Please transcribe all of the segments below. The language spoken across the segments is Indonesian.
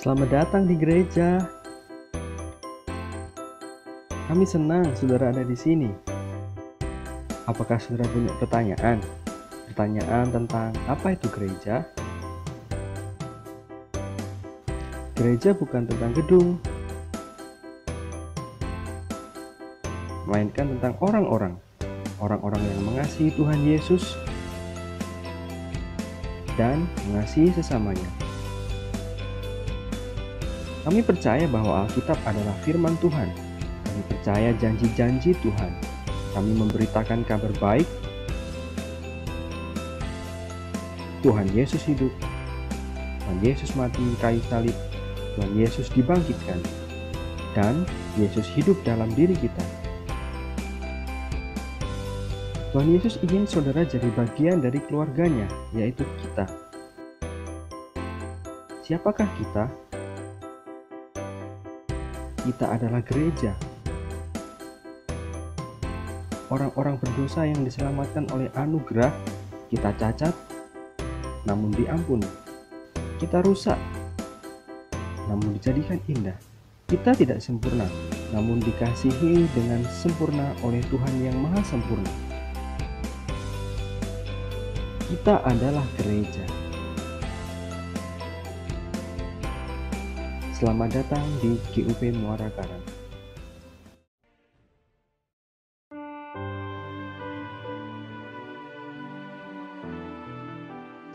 Selamat datang di gereja. Kami senang saudara ada di sini. Apakah saudara punya pertanyaan? Pertanyaan tentang apa itu gereja? Gereja bukan tentang gedung, melainkan tentang orang-orang. Orang-orang yang mengasihi Tuhan Yesus dan mengasihi sesamanya. Kami percaya bahwa Alkitab adalah firman Tuhan. Kami percaya janji-janji Tuhan. Kami memberitakan kabar baik. Tuhan Yesus hidup. Tuhan Yesus mati di kayu salib. Tuhan Yesus dibangkitkan. Dan Yesus hidup dalam diri kita. Tuhan Yesus ingin saudara jadi bagian dari keluarganya, yaitu kita. Siapakah kita? Kita adalah gereja. Orang-orang berdosa yang diselamatkan oleh anugerah, kita cacat, namun diampuni. Kita rusak, namun dijadikan indah. Kita tidak sempurna, namun dikasihi dengan sempurna oleh Tuhan yang Maha Sempurna. Kita adalah gereja. Selamat datang di GUP Muara Karang.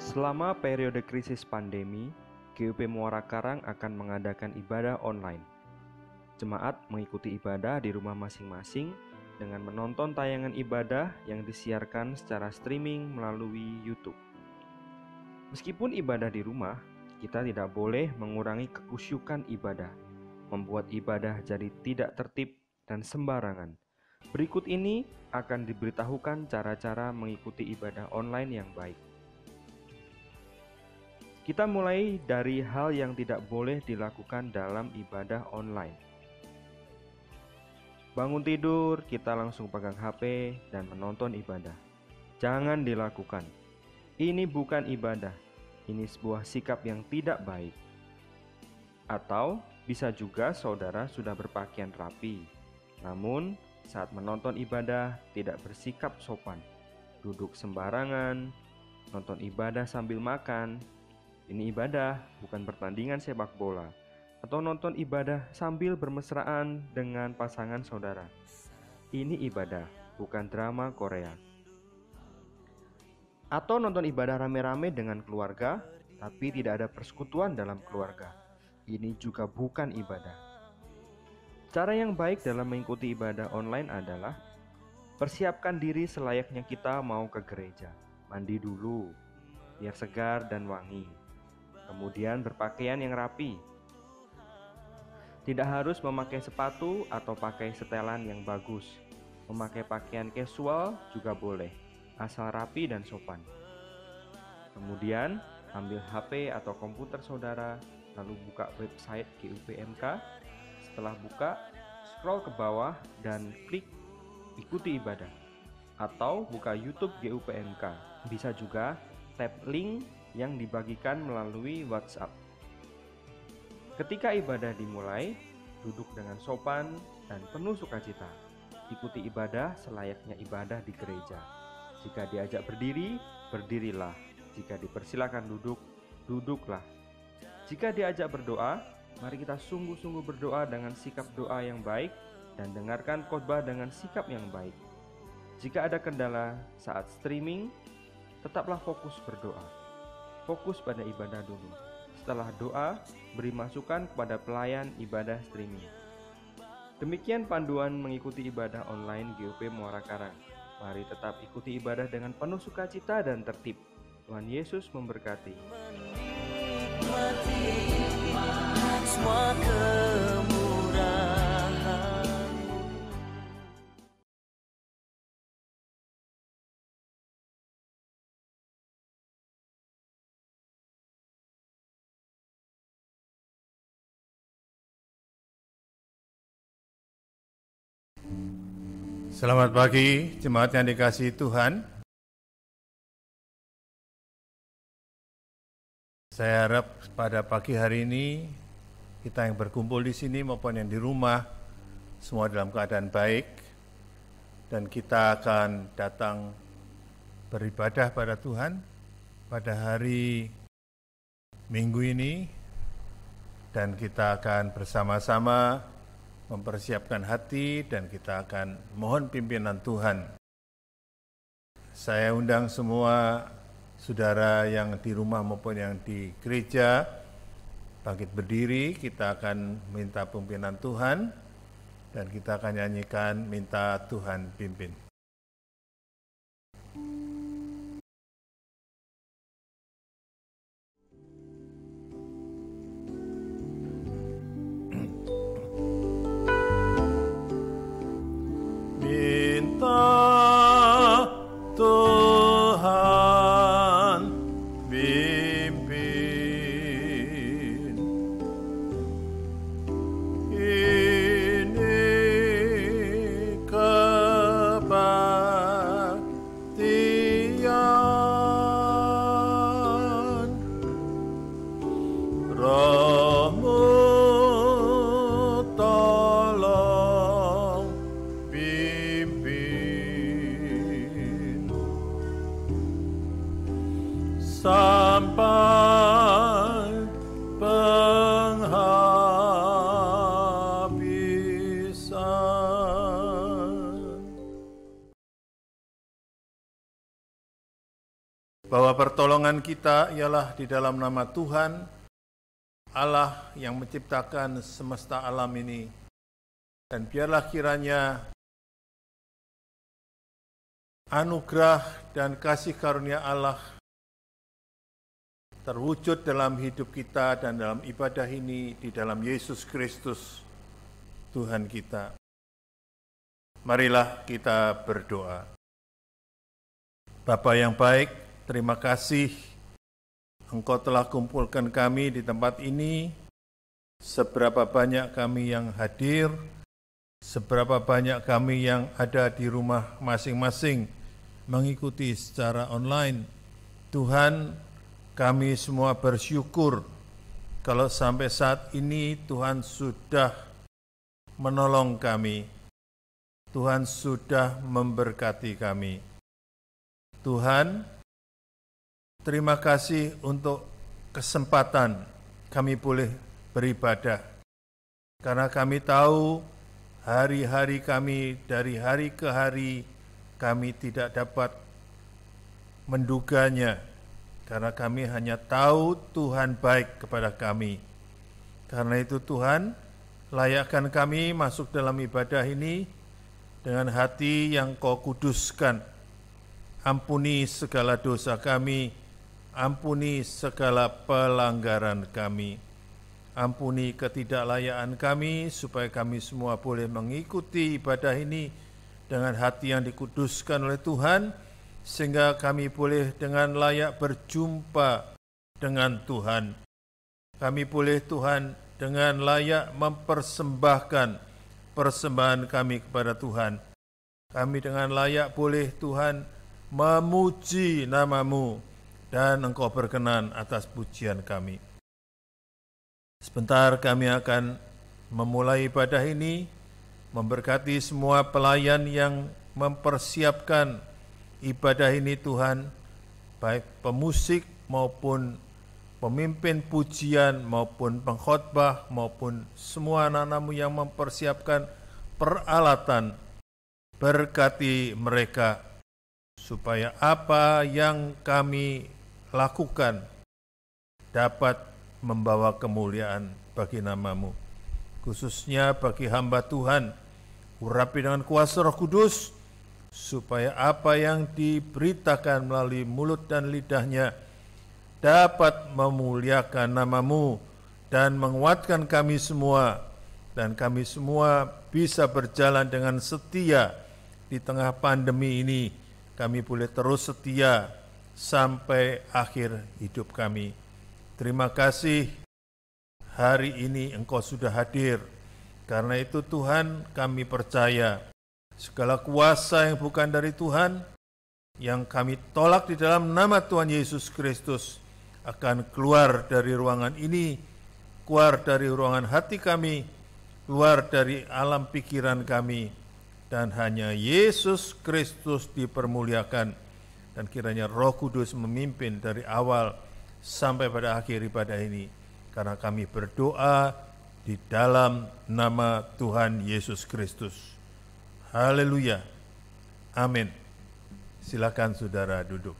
Selama periode krisis pandemi, GUP Muara Karang akan mengadakan ibadah online. Jemaat mengikuti ibadah di rumah masing-masing dengan menonton tayangan ibadah yang disiarkan secara streaming melalui YouTube. Meskipun ibadah di rumah, kita tidak boleh mengurangi kekusyukan ibadah, membuat ibadah jadi tidak tertib dan sembarangan. Berikut ini akan diberitahukan cara-cara mengikuti ibadah online yang baik. Kita mulai dari hal yang tidak boleh dilakukan dalam ibadah online. Bangun tidur, kita langsung pegang HP dan menonton ibadah. Jangan dilakukan. Ini bukan ibadah. Ini sebuah sikap yang tidak baik. Atau bisa juga saudara sudah berpakaian rapi, namun saat menonton ibadah tidak bersikap sopan, duduk sembarangan, nonton ibadah sambil makan. Ini ibadah, bukan pertandingan sepak bola. Atau nonton ibadah sambil bermesraan dengan pasangan saudara. Ini ibadah, bukan drama Korea. Atau nonton ibadah rame-rame dengan keluarga, tapi tidak ada persekutuan dalam keluarga. Ini juga bukan ibadah. Cara yang baik dalam mengikuti ibadah online adalah persiapkan diri selayaknya kita mau ke gereja. Mandi dulu, biar segar dan wangi. Kemudian berpakaian yang rapi. Tidak harus memakai sepatu atau pakai setelan yang bagus. Memakai pakaian casual juga boleh, asal rapi dan sopan. Kemudian ambil HP atau komputer saudara, lalu buka website GUPMK. Setelah buka, scroll ke bawah dan klik ikuti ibadah. Atau buka YouTube GUPMK. Bisa juga tap link yang dibagikan melalui WhatsApp. Ketika ibadah dimulai, duduk dengan sopan dan penuh sukacita. Ikuti ibadah selayaknya ibadah di gereja. Jika diajak berdiri, berdirilah. Jika dipersilakan duduk, duduklah. Jika diajak berdoa, mari kita sungguh-sungguh berdoa dengan sikap doa yang baik dan dengarkan khotbah dengan sikap yang baik. Jika ada kendala saat streaming, tetaplah fokus berdoa. Fokus pada ibadah dulu. Setelah doa, beri masukan kepada pelayan ibadah streaming. Demikian panduan mengikuti ibadah online GUP Muara Karang. Mari tetap ikuti ibadah dengan penuh sukacita dan tertib. Tuhan Yesus memberkati. Selamat pagi, jemaat yang dikasihi Tuhan. Saya harap pada pagi hari ini kita yang berkumpul di sini maupun yang di rumah, semua dalam keadaan baik, dan kita akan datang beribadah pada Tuhan pada hari Minggu ini, dan kita akan bersama-sama mempersiapkan hati dan kita akan mohon pimpinan Tuhan. Saya undang semua saudara yang di rumah maupun yang di gereja bangkit berdiri, kita akan minta pimpinan Tuhan dan kita akan nyanyikan minta Tuhan pimpin. Minta Tuhan pimpin, ini kebaktian, Roh-Mu tolong pimpin sampai penghabisan. Bahwa pertolongan kita ialah di dalam nama Tuhan, Allah yang menciptakan semesta alam ini. Dan biarlah kiranya anugerah dan kasih karunia Allah terwujud dalam hidup kita dan dalam ibadah ini di dalam Yesus Kristus, Tuhan kita. Marilah kita berdoa. Bapa yang baik, terima kasih Engkau telah kumpulkan kami di tempat ini. Seberapa banyak kami yang hadir, seberapa banyak kami yang ada di rumah masing-masing mengikuti secara online. Tuhan, kami semua bersyukur kalau sampai saat ini Tuhan sudah menolong kami. Tuhan sudah memberkati kami. Tuhan, terima kasih untuk kesempatan kami boleh beribadah. Karena kami tahu hari-hari kami dari hari ke hari kami tidak dapat menduganya. Karena kami hanya tahu Tuhan baik kepada kami. Karena itu Tuhan, layakkan kami masuk dalam ibadah ini dengan hati yang Kau kuduskan. Ampuni segala dosa kami, ampuni segala pelanggaran kami. Ampuni ketidaklayaan kami, supaya kami semua boleh mengikuti ibadah ini dengan hati yang dikuduskan oleh Tuhan, sehingga kami boleh dengan layak berjumpa dengan Tuhan. Kami boleh Tuhan dengan layak mempersembahkan persembahan kami kepada Tuhan. Kami dengan layak boleh Tuhan memuji nama-Mu, dan Engkau berkenan atas pujian kami. Sebentar kami akan memulai ibadah ini, memberkati semua pelayan yang mempersiapkan ibadah ini Tuhan, baik pemusik maupun pemimpin pujian maupun pengkhotbah maupun semua anak-anak-Mu yang mempersiapkan peralatan. Berkati mereka supaya apa yang kami lakukan dapat membawa kemuliaan bagi nama-Mu. Khususnya bagi hamba Tuhan, urapi dengan kuasa Roh Kudus, supaya apa yang diberitakan melalui mulut dan lidahnya dapat memuliakan nama-Mu dan menguatkan kami semua, dan kami semua bisa berjalan dengan setia di tengah pandemi ini. Kami boleh terus setia sampai akhir hidup kami. Terima kasih hari ini Engkau sudah hadir. Karena itu Tuhan, kami percaya segala kuasa yang bukan dari Tuhan, yang kami tolak di dalam nama Tuhan Yesus Kristus, akan keluar dari ruangan ini keluar dari ruangan hati kami, keluar dari alam pikiran kami, dan hanya Yesus Kristus dipermuliakan, dan kiranya Roh Kudus memimpin dari awal sampai pada akhir ibadah ini, karena kami berdoa di dalam nama Tuhan Yesus Kristus. Haleluya. Amin. Silakan saudara duduk.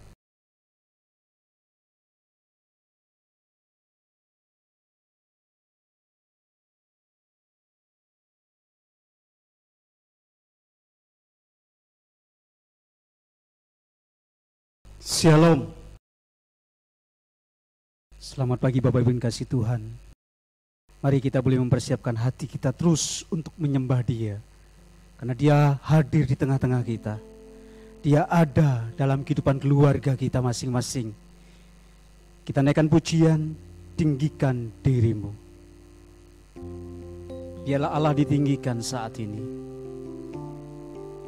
Shalom. Selamat pagi Bapak Ibu yang kasih Tuhan. Mari kita boleh mempersiapkan hati kita terus untuk menyembah Dia. Karena Dia hadir di tengah-tengah kita. Dia ada dalam kehidupan keluarga kita masing-masing. Kita naikkan pujian, tinggikan dirimu. Biarlah Allah ditinggikan saat ini.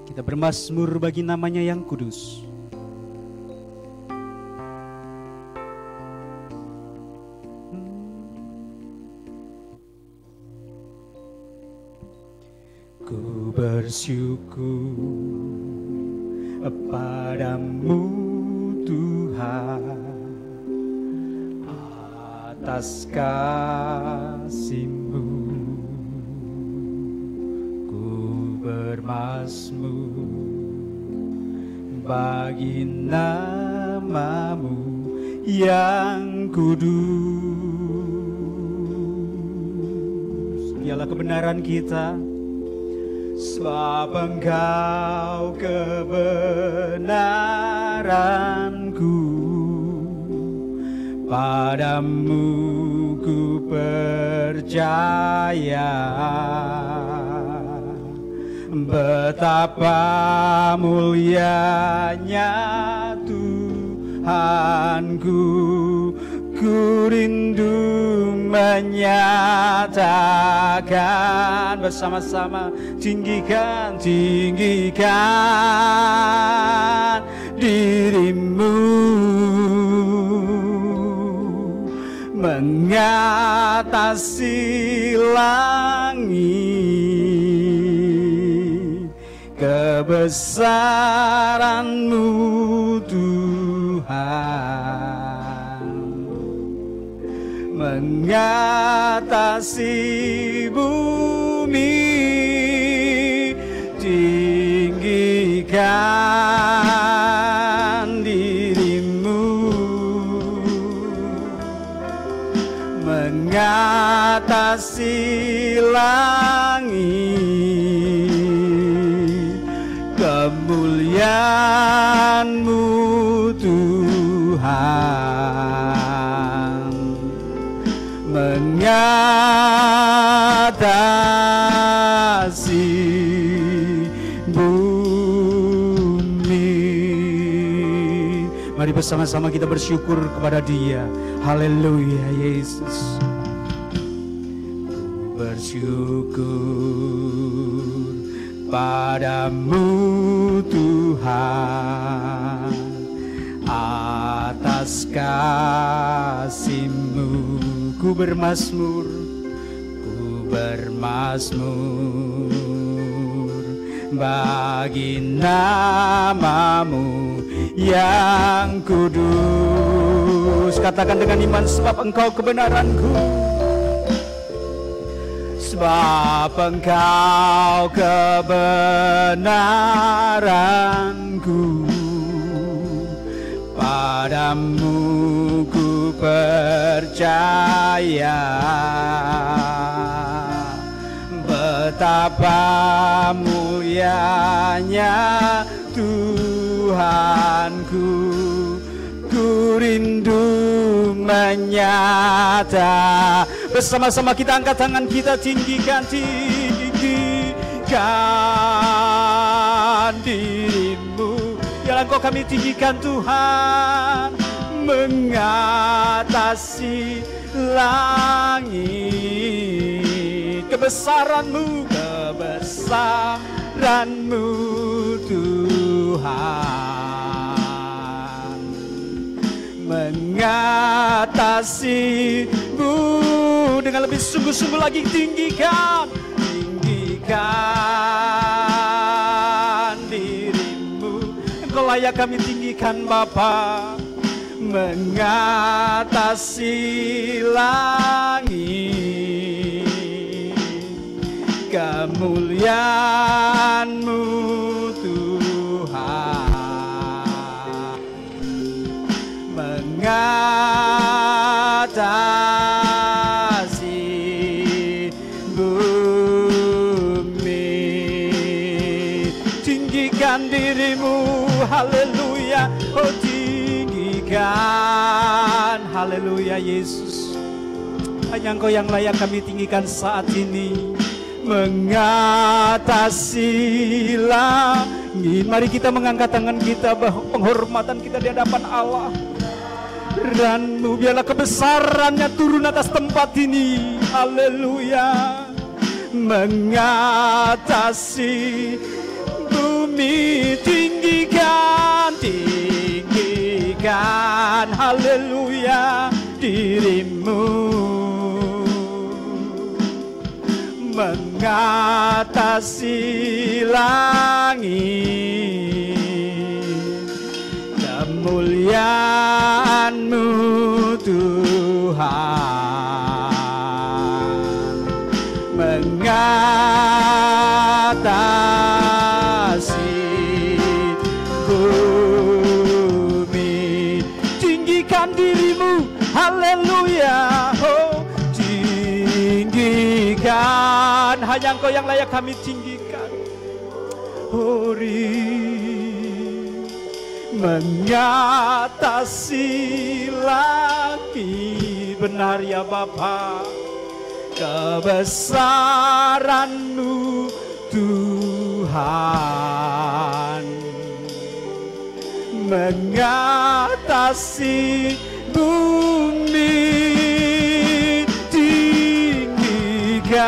Kita bermazmur bagi namanya yang kudus. Ku bersyukur padamu Tuhan atas kasih-Mu. Ku bermazmur bagi nama-Mu yang kudus. Dialah kebenaran kita, sebab Engkau kebenaranku. Padamu ku percaya, betapa mulianya Tuhanku. Ku rindu menyatakan bersama-sama, tinggikan dirimu, mengatasi langit, kebesaran-Mu Tuhan, mengatasi bumi. Tinggikan dirimu, mengatasi langit, kemuliaan-Mu Tuhan, mengatasi bumi. Mari bersama-sama kita bersyukur kepada Dia. Haleluya Yesus. Ku bersyukur padamu Tuhan atas kasih-Mu. Ku bermazmur bagi nama-Mu yang kudus. Katakan dengan iman, sebab Engkau kebenaranku, sebab Engkau kebenaranku. Padamu ku percaya, betapa mulianya Tuhanku. Ku rindu menyata. Bersama-sama kita angkat tangan kita, tinggikan dirimu. Biarlah Engkau kami tinggikan Tuhan, mengatasi langit, kebesaran-Mu Tuhan, mengatasi mengatasimu. Dengan lebih sungguh-sungguh lagi tinggikan dirimu. Engkau layak kami tinggikan Bapa, mengatasi langit, kemuliaan-Mu Tuhan, mengatasi bumi. Tinggikan dirimu, haleluya, oh tinggikan, haleluya Yesus. Hanya Engkau yang layak kami tinggikan saat ini, mengatasi langit. Mari kita mengangkat tangan kita, penghormatan kita di hadapan Allah. Dan biarlah kebesarannya turun atas tempat ini, haleluya. Mengatasi bumi, tinggikan haleluya dirimu, mengatasi langit, kemuliaan-Mu Tuhan, mengatasi bumi. Tinggikan dirimu, haleluya, oh tinggikan. Hanya Engkau yang layak kami tinggikan. Mengatasi langit, benar ya Bapa, kebesaran-Mu Tuhan, mengatasi bumi. Tinggikan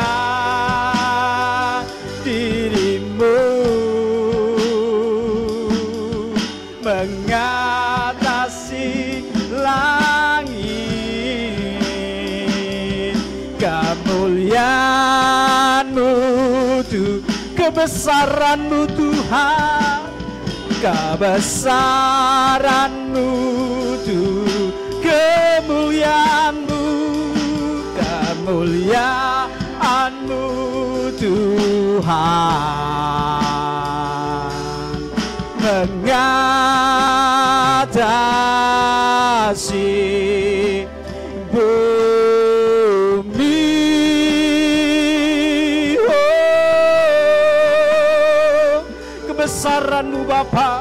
dirimu, mengatasi langit, kemuliaan-Mu Tuhan, kebesaran-Mu Tuhan, kebesaran-Mu Tuhan, kemuliaan-Mu, kemuliaan-Mu Tuhan, mengatasi bumi. Oh, kebesaran-Mu Bapa,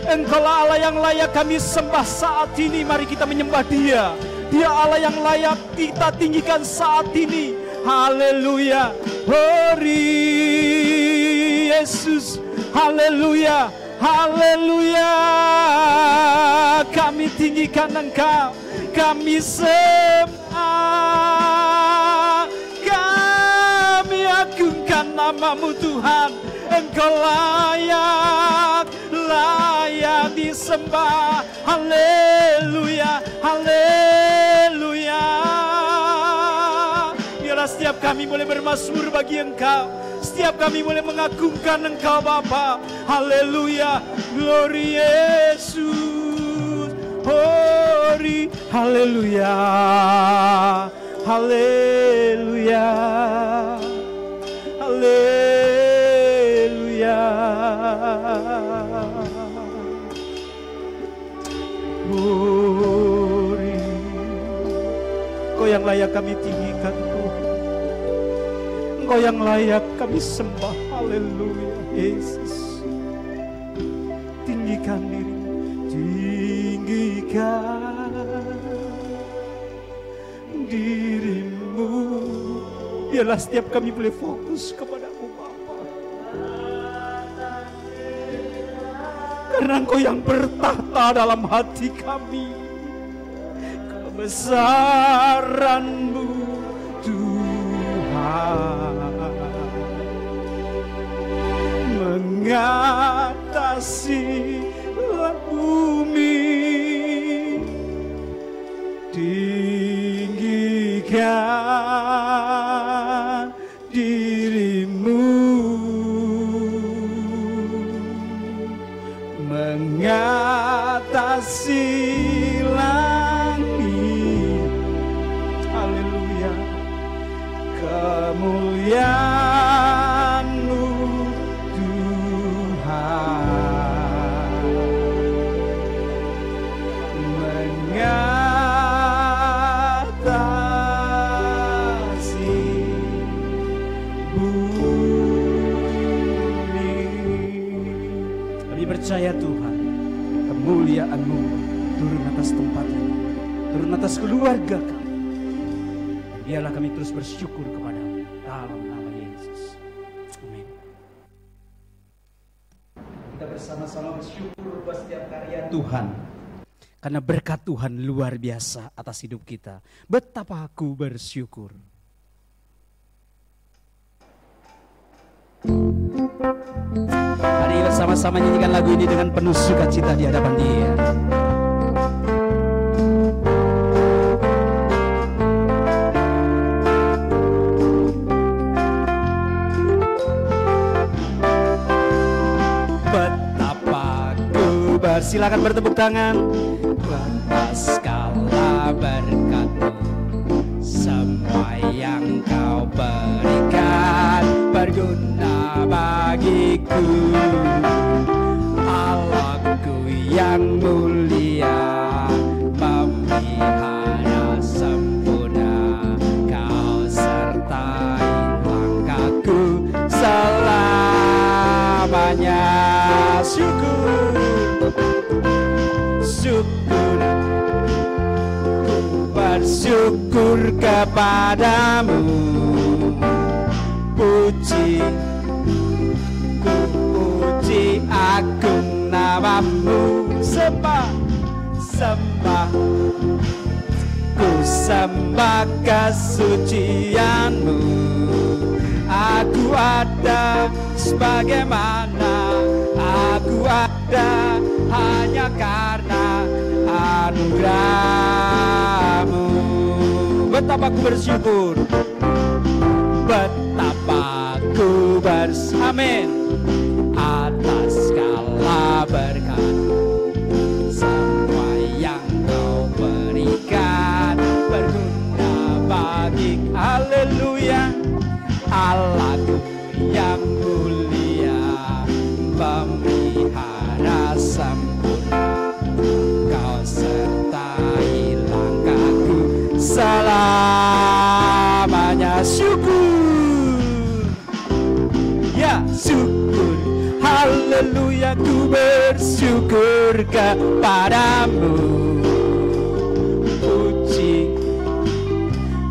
Engkaulah Allah yang layak kami sembah saat ini. Mari kita menyembah Dia. Dia Allah yang layak kita tinggikan saat ini. Haleluya. Hori Yesus. Haleluya. Haleluya. Kami tinggikan Engkau. Kami sembah. Kami agungkan nama-Mu Tuhan. Engkau layak disembah. Haleluya, haleluya. Biarlah setiap kami boleh bermazmur bagi Engkau, setiap kami boleh mengagungkan Engkau Bapa. Haleluya, glory Yesus. Glory, haleluya, haleluya, haleluya. Glory, Engkau yang layak kami tinggikan Tuhan, Engkau yang layak kami sembah. Haleluya Yesus. Tinggikan dirimu, tinggikan dirimu. Biarlah setiap kami boleh fokus kepada-Mu Bapa, karena Engkau yang bertahta dalam hati kami. Kebesaran-Mu Tuhan, mengatasi bumi. kemuliaan-Mu Tuhan mengatasi bumi. Kami percaya Tuhan, kemuliaan-Mu turun atas tempat ini, turun atas keluarga kami. Biarlah kami terus bersyukur kepada-Mu dalam nama Yesus. Amin. Kita bersama-sama bersyukur buat setiap karya Tuhan. Karena berkat Tuhan luar biasa atas hidup kita. Betapa aku bersyukur. Mari bersama-sama nyanyikan lagu ini dengan penuh sukacita di hadapan Dia. Silakan bertepuk tangan. Atas segala berkat-Mu, semua yang Kau berikan berguna bagiku. Allahku yang mulia, memelihara sempurna, Kau sertai langkahku selamanya. Syukur, syukur, ku bersyukur kepada-Mu. Puji, ku puji agung nama-Mu. Sembah, sembah, ku sembah kesucian-Mu. Aku ada sebagaimana aku ada hanya karena anugerah-Mu. Betapa ku bersyukur, betapa ku bersyukur, amin, atas segala berkat, semua yang Kau berikan berguna bagi, haleluya. Allahku yang mulia, memelihara sempurna, Kau sertai langkahku selamanya. Syukur, ya syukur, haleluya, ku bersyukur kepada-Mu. Puji,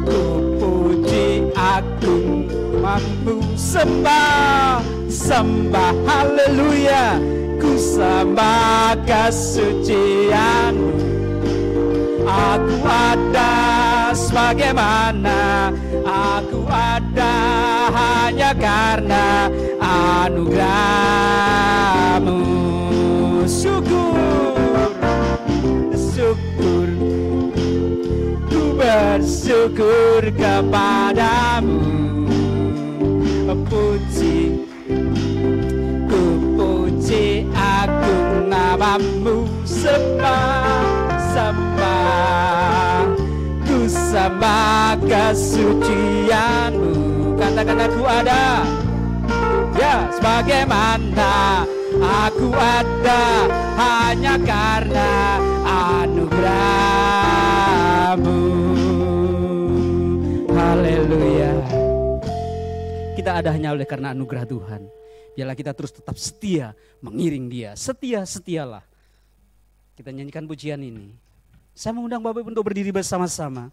ku puji agung nama-Mu. Sembah, sembah, haleluya, ku sembah kesucian-Mu. Aku ada sebagaimana aku ada hanya karena anugerah-Mu. Syukur, syukur, ku bersyukur kepada-Mu. Puji, ku puji agung nama-Mu. Sembah, sembah, ku sembah kesucian-Mu. Katakan aku ada, ya sebagaimana aku ada hanya karena anugerah-Mu. Haleluya. Kita ada hanya oleh karena anugerah Tuhan. Biarlah kita terus tetap setia mengiring Dia. Setia-setialah. Kita nyanyikan pujian ini. Saya mengundang Bapak untuk berdiri bersama-sama.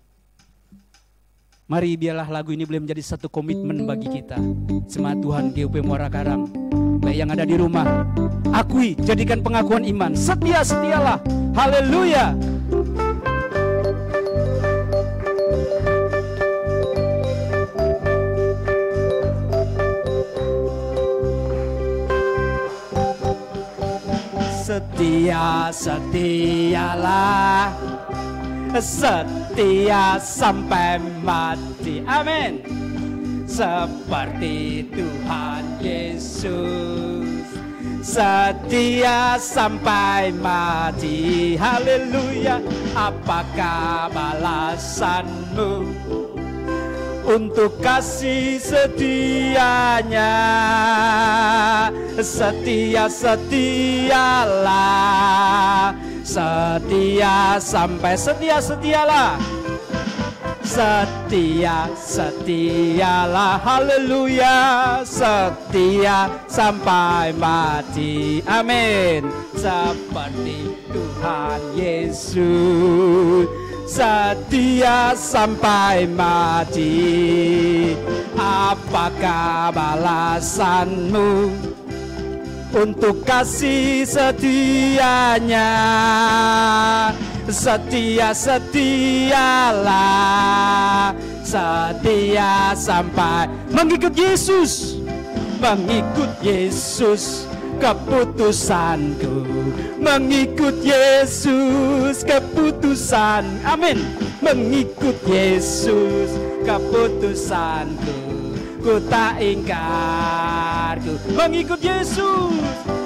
Mari biarlah lagu ini boleh menjadi satu komitmen bagi kita. Jemaat Tuhan GUP Muara Karang. Baik yang ada di rumah, akui, jadikan pengakuan iman. Setia-setialah. Haleluya. Setia-setialah, setia sampai mati, amin. Seperti Tuhan Yesus, setia sampai mati, haleluya. Apakah balasan-Mu untuk kasih setianya. Setia-setialah, setia sampai setia-setialah. Setia-setialah, haleluya, setia sampai mati, amin. Seperti Tuhan Yesus, setia sampai mati. Apakah balasanmu untuk kasih setianya? Setia-setialah, setia sampai mengikut Yesus, mengikut Yesus keputusanku, mengikut Yesus keputusan, amin. Mengikut Yesus keputusanku, ku tak ingkar, ku mengikut Yesus,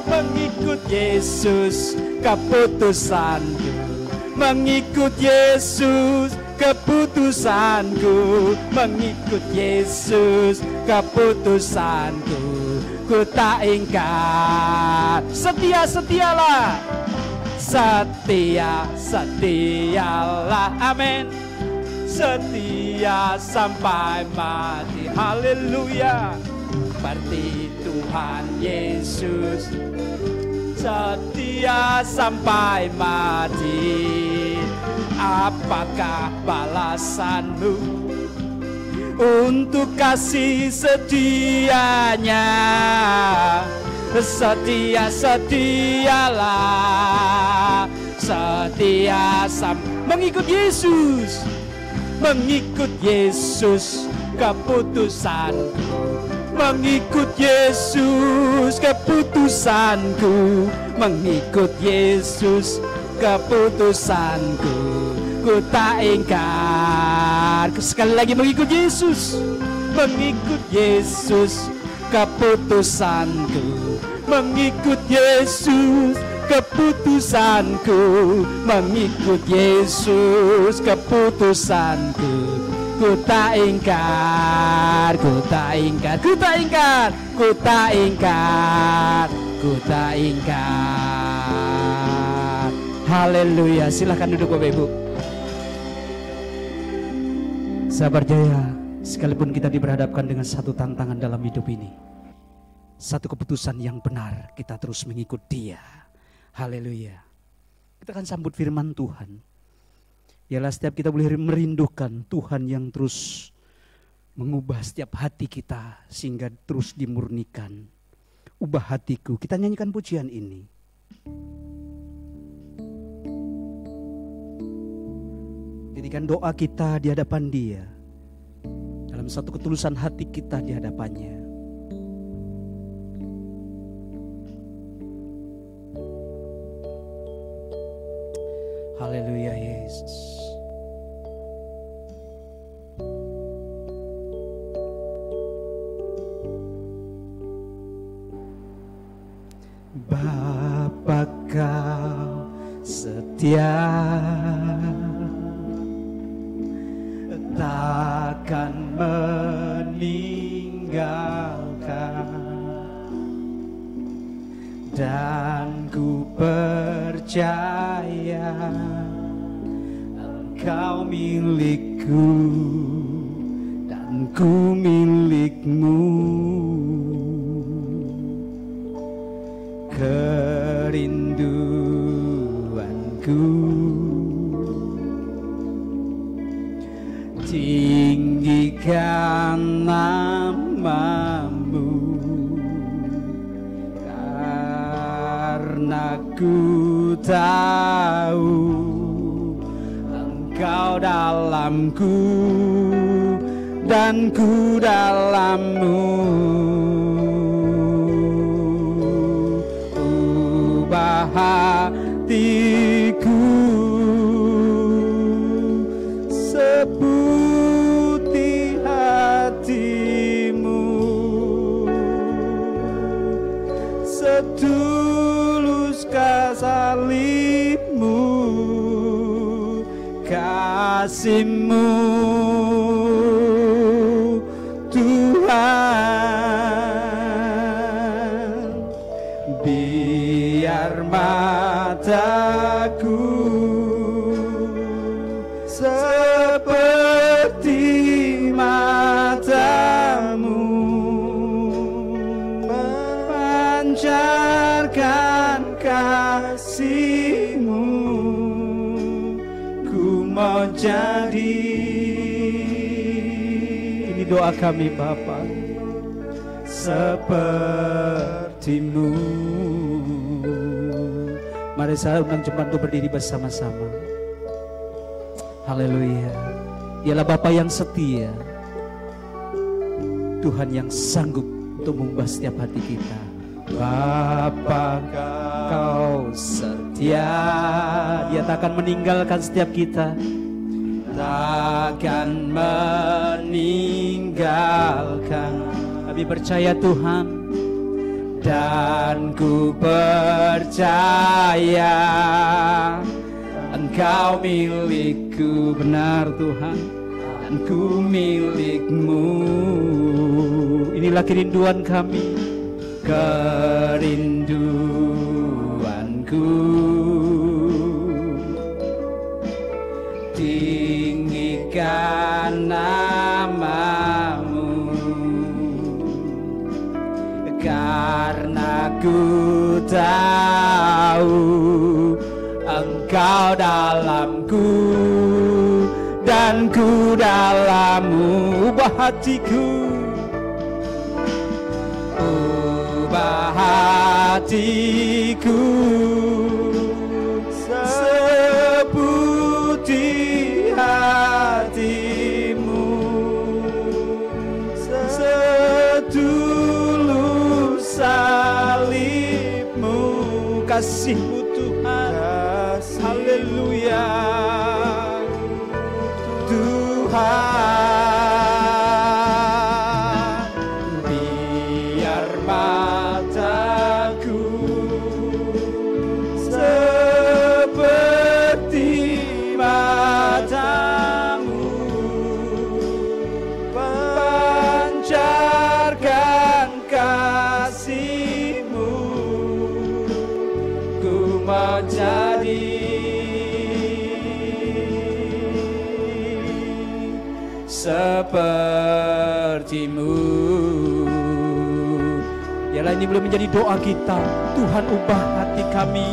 mengikut Yesus keputusanku, mengikut Yesus keputusanku, mengikut Yesus keputusanku, ku tak ingkar. Setia-setialah, setia-setialah, amin. Setia sampai mati, haleluya. Seperti Tuhan Yesus, setia sampai mati. Apakah balasanmu untuk kasih setianya? Setia-setialah, setia mengikut Yesus, mengikut Yesus keputusanku, mengikut Yesus keputusanku, mengikut Yesus keputusanku, ku tak ingkar. Sekali lagi, mengikut Yesus, mengikut Yesus keputusanku, mengikut Yesus keputusanku, mengikut Yesus keputusanku, ku tak ingkar, ku tak ingkar, ku tak ingkar, ku tak ingkar, ku tak ingkar. Haleluya. Silahkan duduk Bapak Ibu. Sahabat Jaya, sekalipun kita diperhadapkan dengan satu tantangan dalam hidup ini, satu keputusan yang benar, kita terus mengikut Dia. Haleluya. Kita akan sambut firman Tuhan. Ialah setiap kita boleh merindukan Tuhan yang terus mengubah setiap hati kita sehingga terus dimurnikan. Ubah hatiku. Kita nyanyikan pujian ini. Jadikan doa kita di hadapan Dia, dalam satu ketulusan hati kita di hadapannya. Haleluya Yesus. Bapa Kau setia, takkan meninggalkan, dan ku percaya Engkau milikku dan ku milikmu. Kerinduanku tinggikan namamu, karena ku tahu Engkau dalamku dan ku dalammu. Ubah hatiku seputih hatimu, setulus salibmu, kasihmu Tuhan, biar mataku seperti matamu, pancarkan kasih-Mu. Ku mau jadi, ini doa kami Bapa, seperti-Mu. Mari saya undang jemaat untuk berdiri bersama-sama. Haleluya. Dialah Bapa yang setia, Tuhan yang sanggup untuk mengubah setiap hati kita. Bapa, Kau setia, Dia takkan meninggalkan setiap kita, takkan meninggalkan. Kami percaya Tuhan, dan ku percaya Engkau milikku, benar Tuhan, dan ku milik-Mu. Inilah kerinduan kami, kerinduanku, tinggikan nama-Mu, karena ku tahu Engkau dalamku dan ku dalam-Mu. Ubah hatiku, ubah hatiku seputih hati-Mu, setulus salib-Mu. Kasih-Mu Tuhan, haleluya Tuhan, biar mataku seperti mata-Mu, pancarkan kasih-Mu. Ku mau jadi seperti-Mu. Yalah, ini belum menjadi doa kita. Tuhan, ubah hati kami,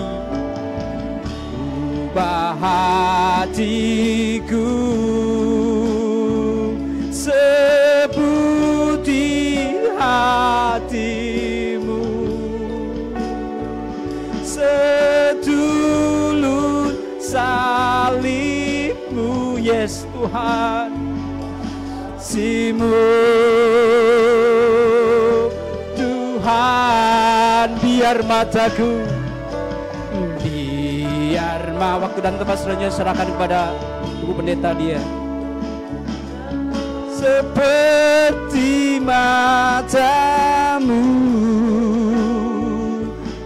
ubah hatiku seputih hati-Mu, setulus salib-Mu. Yes Tuhan, kasih-Mu Tuhan, biar mataku, biar waktu dan tempat selanjutnya serahkan kepada Ibu Pendeta dia, seperti mata-Mu,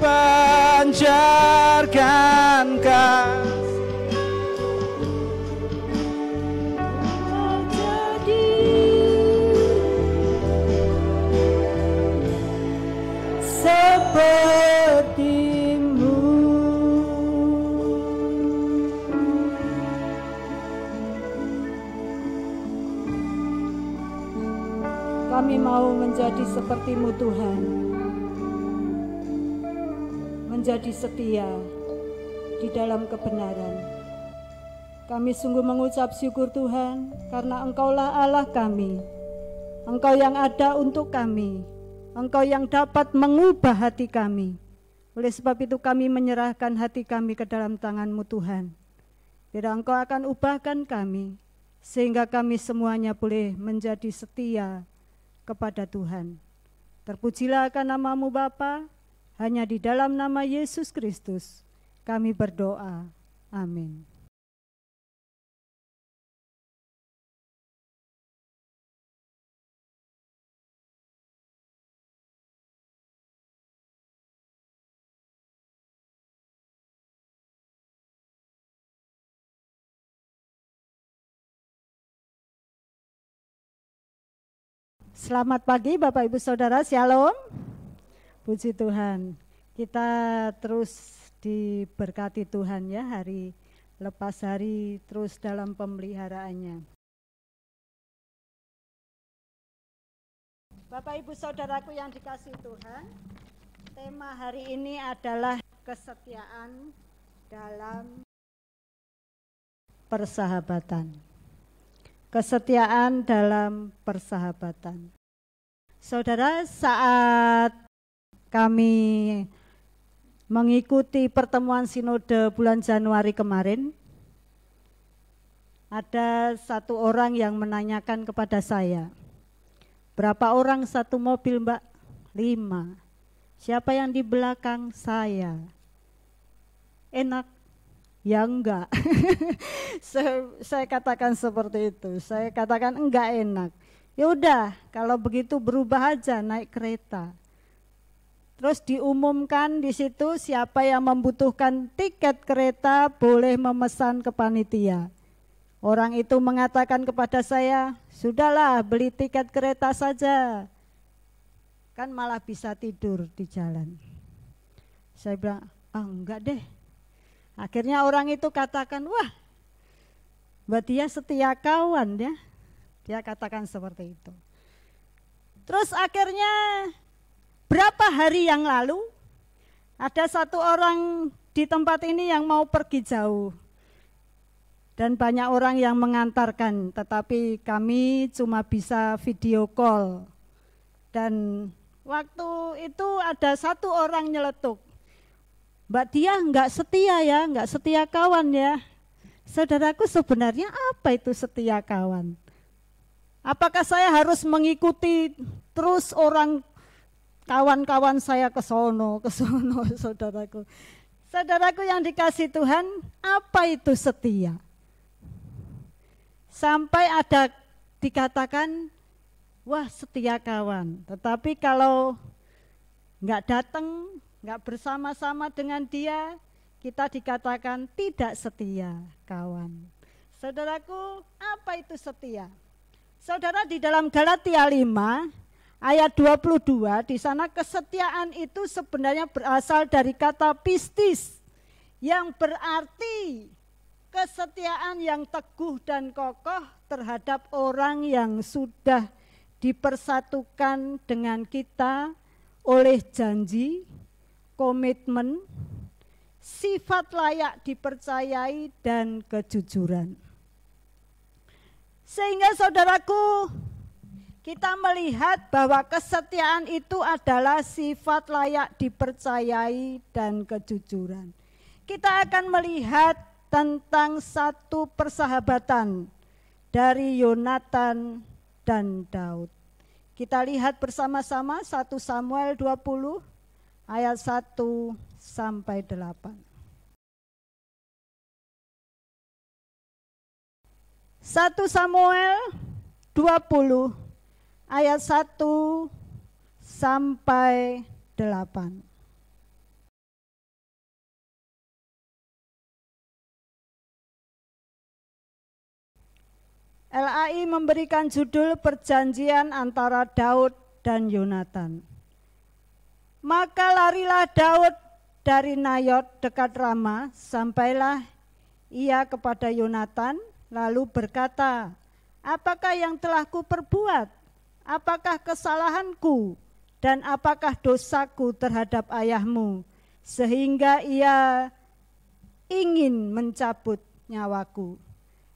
pancarkan kasih. Seperti-Mu. Kami mau menjadi seperti-Mu Tuhan, menjadi setia di dalam kebenaran. Kami sungguh mengucap syukur Tuhan, karena Engkaulah Allah kami, Engkau yang ada untuk kami, Engkau yang dapat mengubah hati kami. Oleh sebab itu kami menyerahkan hati kami ke dalam tangan-Mu Tuhan. Biar Engkau akan ubahkan kami, sehingga kami semuanya boleh menjadi setia kepada Tuhan. Terpujilah akan nama-Mu Bapa, hanya di dalam nama Yesus Kristus kami berdoa. Amin. Selamat pagi Bapak Ibu Saudara, Shalom. Puji Tuhan. Kita terus diberkati Tuhan ya, hari lepas hari terus dalam pemeliharaannya. Bapak Ibu Saudaraku yang dikasihi Tuhan, tema hari ini adalah kesetiaan dalam persahabatan. Kesetiaan dalam persahabatan. Saudara, saat kami mengikuti pertemuan sinode bulan Januari kemarin, ada satu orang yang menanyakan kepada saya, berapa orang satu mobil Mbak? 5. Siapa yang di belakang saya? Enak? Ya enggak. Saya katakan seperti itu. Saya katakan enggak enak. Ya udah, kalau begitu berubah aja naik kereta. Terus diumumkan di situ siapa yang membutuhkan tiket kereta boleh memesan ke panitia. Orang itu mengatakan kepada saya, sudahlah beli tiket kereta saja. Kan malah bisa tidur di jalan. Saya bilang, enggak deh. Akhirnya orang itu katakan, wah, Mbak Tia setia kawan ya. Dia katakan seperti itu. Terus akhirnya berapa hari yang lalu, ada satu orang di tempat ini yang mau pergi jauh. Dan banyak orang yang mengantarkan, tetapi kami cuma bisa video call. Dan waktu itu ada satu orang nyeletuk, Mbak Tia enggak setia ya, enggak setia kawan ya. Saudaraku, sebenarnya apa itu setia kawan? Apakah saya harus mengikuti terus orang kawan-kawan saya ke sono, saudaraku? Saudaraku yang dikasihi Tuhan, apa itu setia? Sampai ada dikatakan, wah setia kawan. Tetapi kalau enggak datang, enggak bersama-sama dengan dia, kita dikatakan tidak setia kawan. Saudaraku, apa itu setia? Saudara, di dalam Galatia 5 ayat 22, di sana kesetiaan itu sebenarnya berasal dari kata pistis, yang berarti kesetiaan yang teguh dan kokoh terhadap orang yang sudah dipersatukan dengan kita oleh janji, komitmen, sifat layak dipercayai, dan kejujuran. Sehingga saudaraku, kita melihat bahwa kesetiaan itu adalah sifat layak dipercayai dan kejujuran. Kita akan melihat tentang satu persahabatan dari Yonatan dan Daud. Kita lihat bersama-sama 1 Samuel 20 ayat 1 sampai 8. 1 Samuel 20 ayat 1 sampai 8. LAI memberikan judul perjanjian antara Daud dan Yonatan. Maka larilah Daud dari Nayot dekat Rama, sampailah ia kepada Yonatan, lalu berkata, apakah yang telah kuperbuat? Apakah kesalahanku? Dan apakah dosaku terhadap ayahmu? Sehingga ia ingin mencabut nyawaku.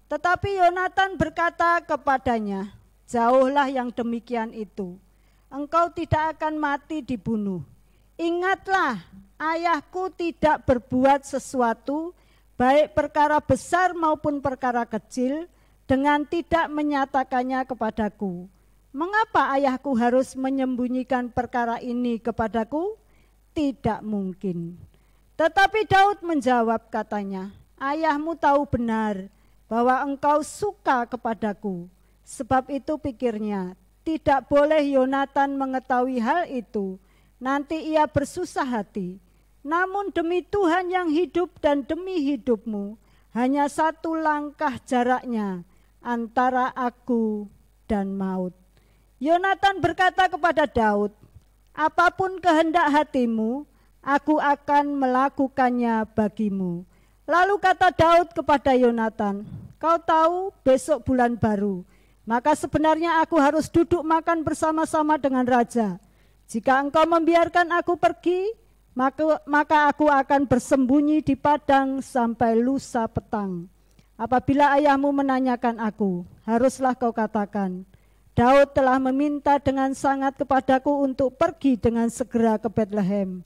Tetapi Yonatan berkata kepadanya, jauhlah yang demikian itu. Engkau tidak akan mati dibunuh. Ingatlah, ayahku tidak berbuat sesuatu, baik perkara besar maupun perkara kecil, dengan tidak menyatakannya kepadaku. Mengapa ayahku harus menyembunyikan perkara ini kepadaku? Tidak mungkin. Tetapi Daud menjawab katanya, ayahmu tahu benar bahwa engkau suka kepadaku. Sebab itu pikirnya, tidak boleh Yonatan mengetahui hal itu, nanti ia bersusah hati. Namun demi Tuhan yang hidup dan demi hidupmu, hanya satu langkah jaraknya antara aku dan maut. Yonatan berkata kepada Daud, "Apapun kehendak hatimu, aku akan melakukannya bagimu." Lalu kata Daud kepada Yonatan, "Kau tahu besok bulan baru, maka sebenarnya aku harus duduk makan bersama-sama dengan raja. Jika engkau membiarkan aku pergi, maka aku akan bersembunyi di padang sampai lusa petang. Apabila ayahmu menanyakan aku, haruslah kau katakan, Daud telah meminta dengan sangat kepadaku untuk pergi dengan segera ke Betlehem,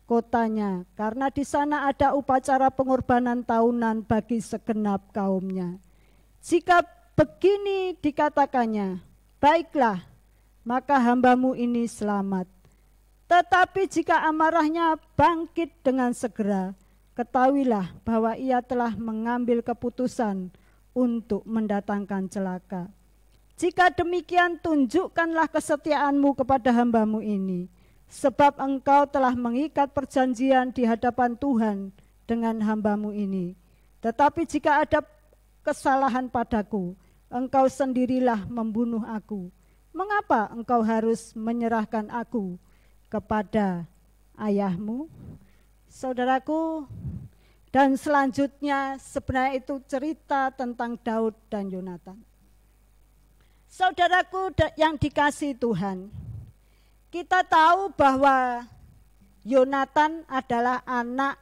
kotanya, karena di sana ada upacara pengorbanan tahunan bagi segenap kaumnya. Jika begini dikatakannya, baiklah, maka hambamu ini selamat. Tetapi jika amarahnya bangkit dengan segera, ketahuilah bahwa ia telah mengambil keputusan untuk mendatangkan celaka. Jika demikian, tunjukkanlah kesetiaanmu kepada hambamu ini, sebab engkau telah mengikat perjanjian di hadapan Tuhan dengan hambamu ini. Tetapi jika ada kesalahan padaku, engkau sendirilah membunuh aku. Mengapa engkau harus menyerahkan aku kepada ayahmu?" Saudaraku, dan selanjutnya sebenarnya itu cerita tentang Daud dan Yonatan. Saudaraku yang dikasihi Tuhan, kita tahu bahwa Yonatan adalah anak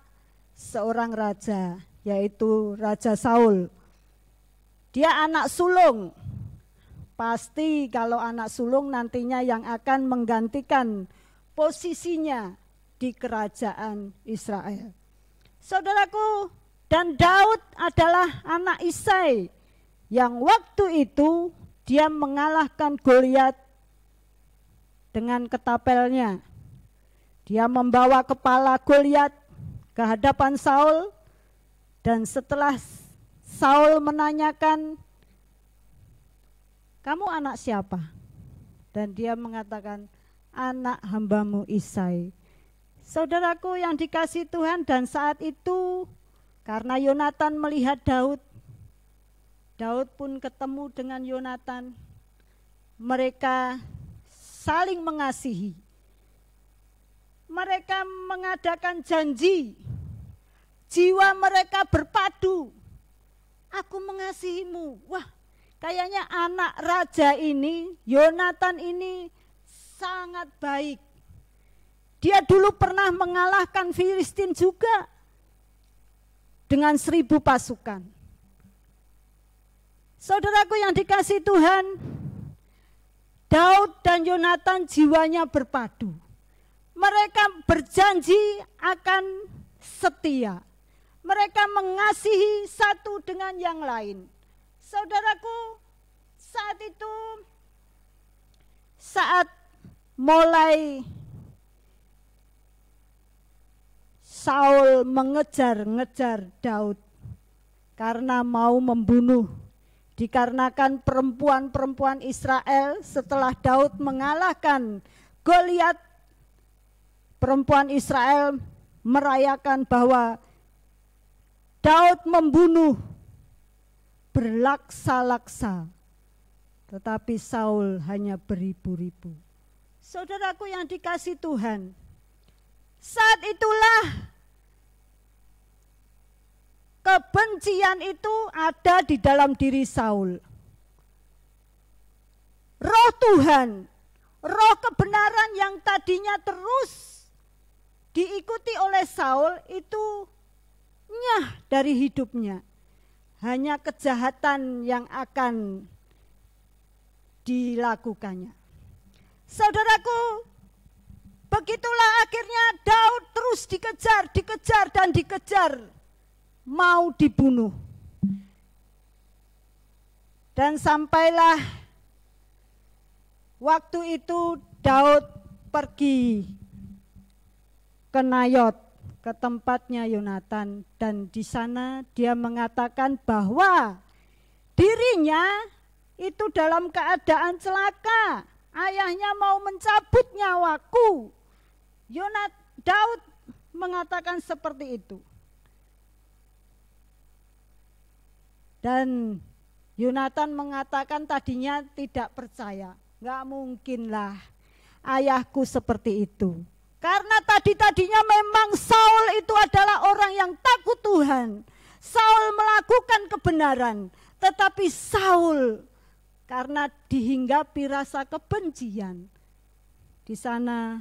seorang raja, yaitu Raja Saul. Dia anak sulung. Pasti kalau anak sulung nantinya yang akan menggantikan posisinya di kerajaan Israel. Saudaraku, dan Daud adalah anak Isai yang waktu itu dia mengalahkan Goliat dengan ketapelnya. Dia membawa kepala Goliat ke hadapan Saul, dan setelah Saul menanyakan, "Kamu anak siapa?" Dan dia mengatakan, "Anak hambamu Isai." Saudaraku yang dikasihi Tuhan, dan saat itu karena Yonatan melihat Daud, Daud pun ketemu dengan Yonatan. Mereka saling mengasihi. Mereka mengadakan janji. Jiwa mereka berpadu. "Aku mengasihimu." Wah, kayaknya anak raja ini, Yonatan ini sangat baik. Dia dulu pernah mengalahkan Filistin juga dengan 1000 pasukan. Saudaraku yang dikasihi Tuhan, Daud dan Yonatan jiwanya berpadu. Mereka berjanji akan setia. Mereka mengasihi satu dengan yang lain. Saudaraku, saat itu, saat mulai Saul mengejar-ngejar Daud karena mau membunuh, dikarenakan perempuan-perempuan Israel setelah Daud mengalahkan Goliat, perempuan Israel merayakan bahwa Daud membunuh berlaksa-laksa, tetapi Saul hanya beribu-ribu. Saudaraku yang dikasihi Tuhan, saat itulah kebencian itu ada di dalam diri Saul. Roh Tuhan, roh kebenaran yang tadinya terus diikuti oleh Saul itu nyah dari hidupnya. Hanya kejahatan yang akan dilakukannya. Saudaraku, begitulah akhirnya Daud terus dikejar dan dikejar, mau dibunuh. Dan sampailah waktu itu Daud pergi ke Nayot, ke tempatnya Yonatan, dan di sana dia mengatakan bahwa dirinya itu dalam keadaan celaka. Ayahnya mau mencabut nyawaku. Daud mengatakan seperti itu. Dan Yonatan mengatakan tadinya tidak percaya. Nggak mungkinlah ayahku seperti itu. Karena tadinya memang Saul itu adalah orang yang takut Tuhan. Saul melakukan kebenaran, tetapi Saul karena dihinggapi rasa kebencian, di sana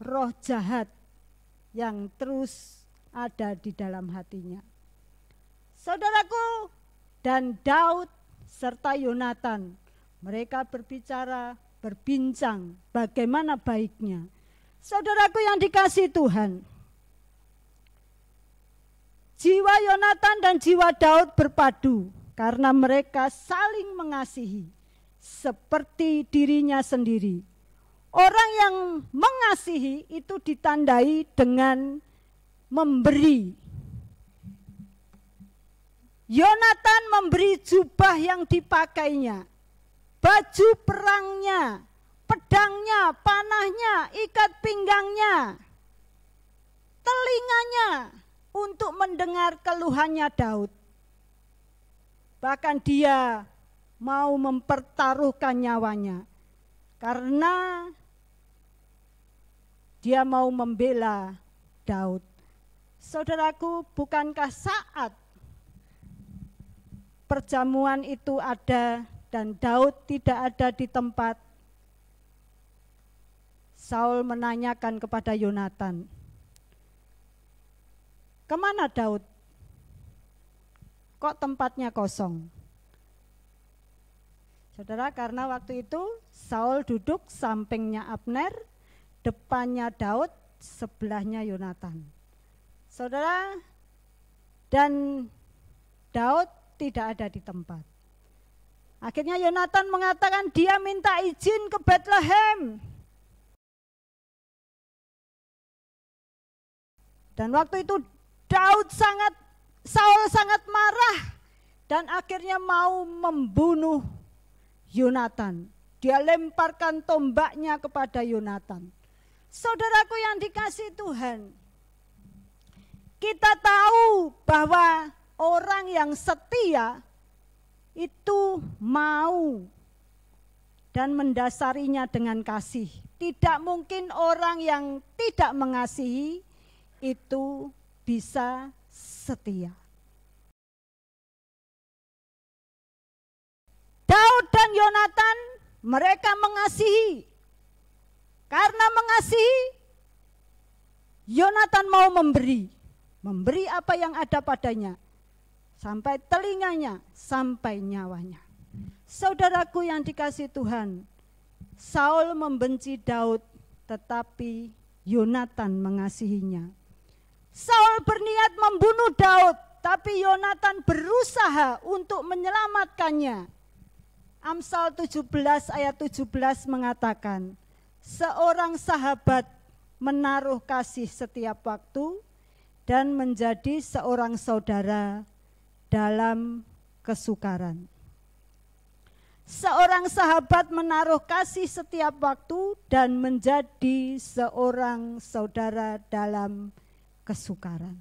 roh jahat yang terus ada di dalam hatinya. Saudaraku, dan Daud serta Yonatan, mereka berbincang bagaimana baiknya. Saudaraku yang dikasihi Tuhan, jiwa Yonatan dan jiwa Daud berpadu karena mereka saling mengasihi seperti dirinya sendiri. Orang yang mengasihi itu ditandai dengan memberi. Yonatan memberi jubah yang dipakainya, baju perangnya, pedangnya, panahnya, ikat pinggangnya, telinganya untuk mendengar keluhannya Daud. Bahkan dia mau mempertaruhkan nyawanya karena dia mau membela Daud. Saudaraku, bukankah saat perjamuan itu ada dan Daud tidak ada di tempat, Saul menanyakan kepada Yonatan, "Kemana Daud? Kok tempatnya kosong?" Saudara, karena waktu itu Saul duduk sampingnya Abner, depannya Daud, sebelahnya Yonatan. Saudara, dan Daud tidak ada di tempat. Akhirnya Yonatan mengatakan dia minta izin ke Betlehem. Dan waktu itu Saul sangat marah dan akhirnya mau membunuh Yonatan. Dia lemparkan tombaknya kepada Yonatan. Saudaraku yang dikasihi Tuhan, kita tahu bahwa orang yang setia itu mau dan mendasarinya dengan kasih. Tidak mungkin orang yang tidak mengasihi itu bisa setia. Daud dan Yonatan mereka mengasihi. Karena mengasihi, Yonatan mau memberi apa yang ada padanya, sampai telinganya, sampai nyawanya. Saudaraku yang dikasihi Tuhan, Saul membenci Daud, tetapi Yonatan mengasihinya. Saul berniat membunuh Daud, tapi Yonatan berusaha untuk menyelamatkannya. Amsal 17 ayat 17 mengatakan, seorang sahabat menaruh kasih setiap waktu dan menjadi seorang saudara dalam kesukaran. Seorang sahabat menaruh kasih setiap waktu dan menjadi seorang saudara dalam kesukaran.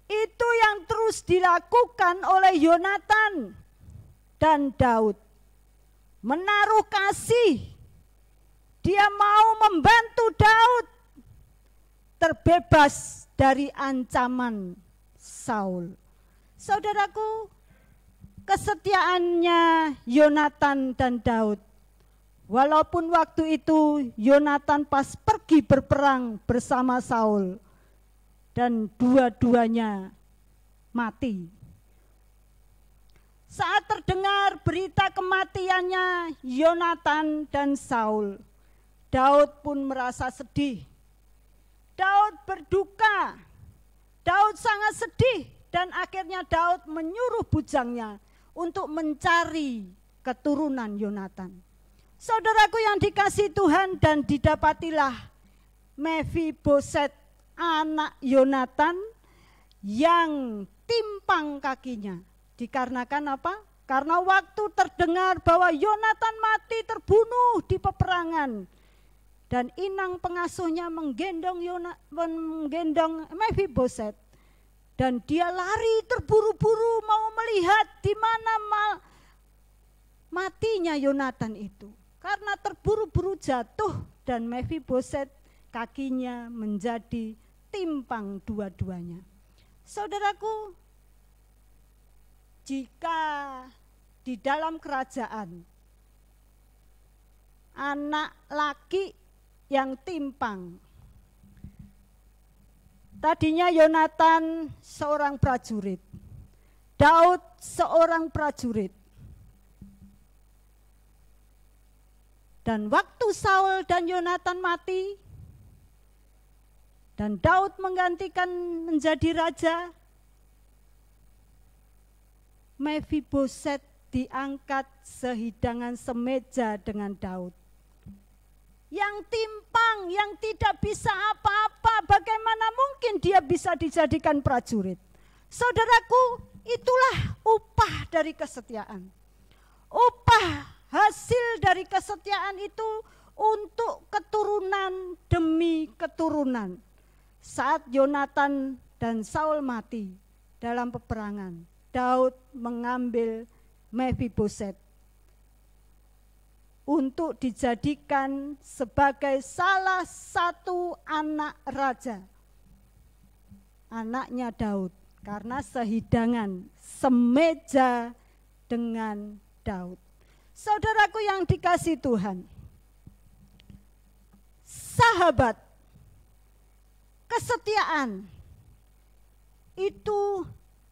Itu yang terus dilakukan oleh Yonatan dan Daud. Menaruh kasih. Dia mau membantu Daud terbebas dari ancaman Saul. Saudaraku, kesetiaannya Yonatan dan Daud, walaupun waktu itu Yonatan pas pergi berperang bersama Saul dan dua-duanya mati. Saat terdengar berita kematiannya Yonatan dan Saul, Daud pun merasa sedih. Daud berduka. Daud sangat sedih dan akhirnya Daud menyuruh bujangnya untuk mencari keturunan Yonatan. Saudaraku yang dikasihi Tuhan, dan didapatilah Mephiboset anak Yonatan yang timpang kakinya. Dikarenakan apa? Karena waktu terdengar bahwa Yonatan mati terbunuh di peperangan, dan inang pengasuhnya menggendong Mephiboset, dan dia lari terburu-buru mau melihat di mana matinya Yonatan itu karena terburu-buru jatuh dan Mephiboset kakinya menjadi timpang dua-duanya. Saudaraku, jika di dalam kerajaan anak laki yang timpang, tadinya Yonatan seorang prajurit, Daud seorang prajurit. Dan waktu Saul dan Yonatan mati, dan Daud menggantikan menjadi raja, Mephiboset diangkat sehidangan semeja dengan Daud. Yang timpang, yang tidak bisa apa-apa, bagaimana mungkin dia bisa dijadikan prajurit? Saudaraku, itulah upah dari kesetiaan. Upah hasil dari kesetiaan itu untuk keturunan demi keturunan. Saat Yonatan dan Saul mati dalam peperangan, Daud mengambil Mephiboset untuk dijadikan sebagai salah satu anak raja, anaknya Daud, karena sehidangan semeja dengan Daud. Saudaraku yang dikasihi Tuhan, sahabat, kesetiaan itu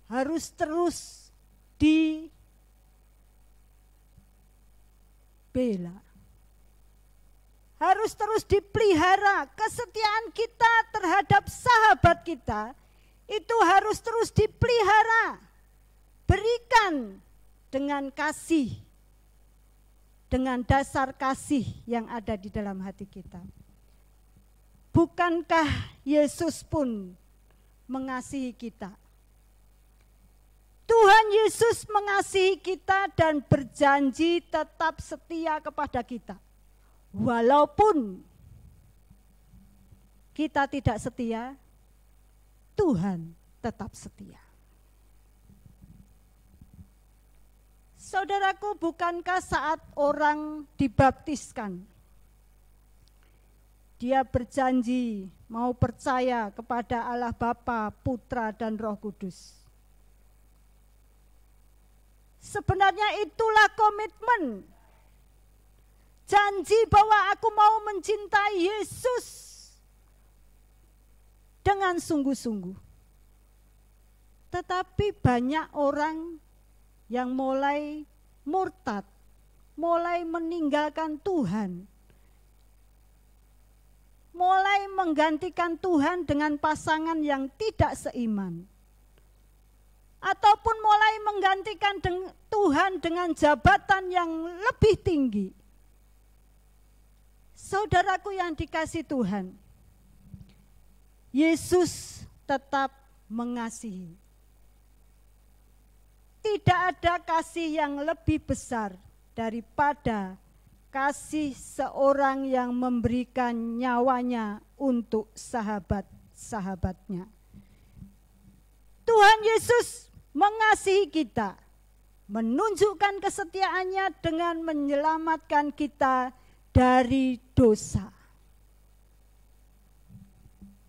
harus terus dibela, harus terus dipelihara. Kesetiaan kita terhadap sahabat kita itu harus terus dipelihara. Berikan dengan kasih, dengan dasar kasih yang ada di dalam hati kita. Bukankah Yesus pun mengasihi kita? Tuhan Yesus mengasihi kita dan berjanji tetap setia kepada kita. Walaupun kita tidak setia, Tuhan tetap setia. Saudaraku, bukankah saat orang dibaptiskan, dia berjanji mau percaya kepada Allah Bapa, Putra, dan Roh Kudus. Sebenarnya itulah komitmen. Janji bahwa aku mau mencintai Yesus dengan sungguh-sungguh. Tetapi banyak orang yang mulai murtad, mulai meninggalkan Tuhan, mulai menggantikan Tuhan dengan pasangan yang tidak seiman, ataupun mulai menggantikan Tuhan dengan jabatan yang lebih tinggi. Saudaraku yang dikasihi Tuhan, Yesus tetap mengasihi. Tidak ada kasih yang lebih besar daripada kasih seorang yang memberikan nyawanya untuk sahabat-sahabatnya. Tuhan Yesus mengasihi kita, menunjukkan kesetiaannya dengan menyelamatkan kita dari dosa.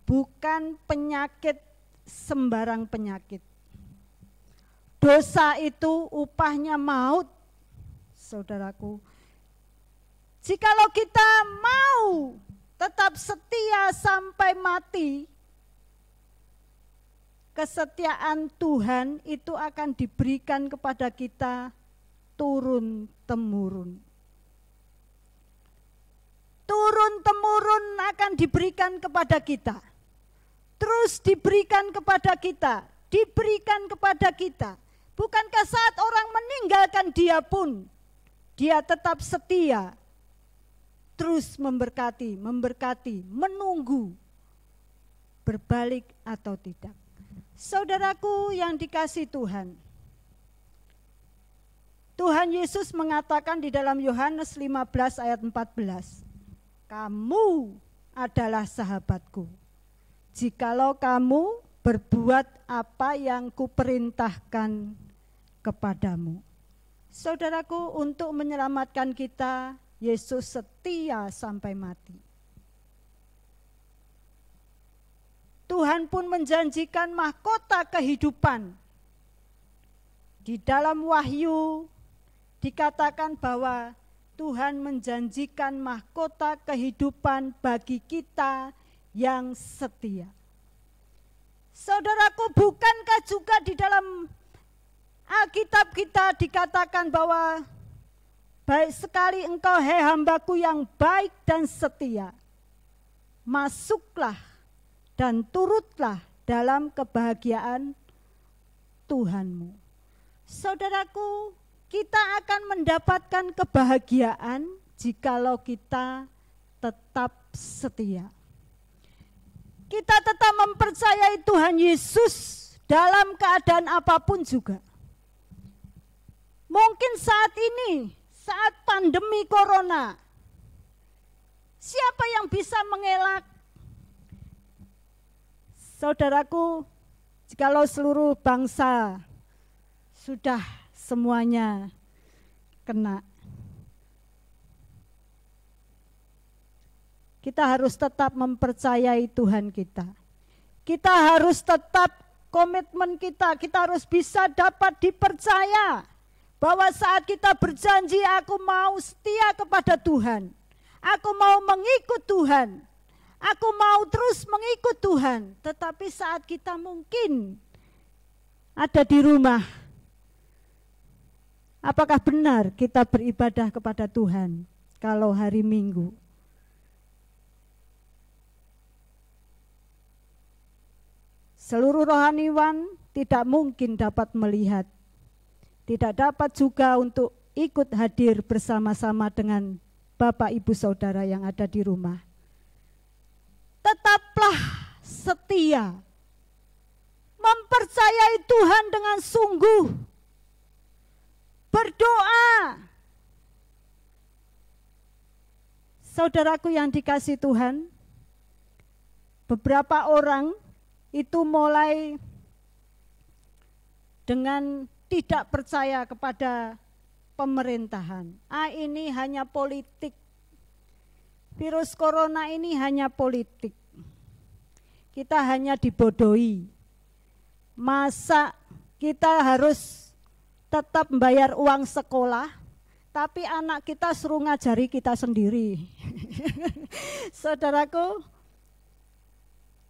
Bukan penyakit sembarang penyakit. Dosa itu upahnya maut, saudaraku. Jikalau kita mau tetap setia sampai mati, kesetiaan Tuhan itu akan diberikan kepada kita turun-temurun. Turun-temurun akan diberikan kepada kita. Terus diberikan kepada kita, diberikan kepada kita. Bukankah saat orang meninggalkan dia pun, dia tetap setia, terus memberkati, menunggu, berbalik atau tidak. Saudaraku yang dikasihi Tuhan, Tuhan Yesus mengatakan di dalam Yohanes 15 ayat 14, kamu adalah sahabatku, jikalau kamu berbuat apa yang kuperintahkan kepadamu. Saudaraku, untuk menyelamatkan kita, Yesus setia sampai mati. Tuhan pun menjanjikan mahkota kehidupan. Di dalam Wahyu dikatakan bahwa Tuhan menjanjikan mahkota kehidupan bagi kita yang setia. Saudaraku, bukankah juga di dalam Alkitab kita dikatakan bahwa baik sekali engkau, hai hambaku yang baik dan setia, masuklah dan turutlah dalam kebahagiaan Tuhanmu. Saudaraku, kita akan mendapatkan kebahagiaan jikalau kita tetap setia. Kita tetap mempercayai Tuhan Yesus dalam keadaan apapun juga. Mungkin saat ini, saat pandemi corona, siapa yang bisa mengelak? Saudaraku, jikalau seluruh bangsa sudah semuanya kena, kita harus tetap mempercayai Tuhan kita. Kita harus tetap komitmen kita harus bisa dapat dipercaya. Bahwa saat kita berjanji, aku mau setia kepada Tuhan, aku mau mengikut Tuhan, aku mau terus mengikut Tuhan. Tetapi saat kita mungkin ada di rumah, apakah benar kita beribadah kepada Tuhan kalau hari Minggu? Seluruh rohaniwan tidak mungkin dapat melihat, tidak dapat juga untuk ikut hadir bersama-sama dengan Bapak Ibu Saudara yang ada di rumah. Tetaplah setia, mempercayai Tuhan dengan sungguh, berdoa. Saudaraku yang dikasihi Tuhan, beberapa orang itu mulai dengan tidak percaya kepada pemerintahan. Ini hanya politik. Virus corona ini hanya politik. Kita hanya dibodohi. Masa kita harus tetap membayar uang sekolah, tapi anak kita suruh ngajari kita sendiri. Saudaraku,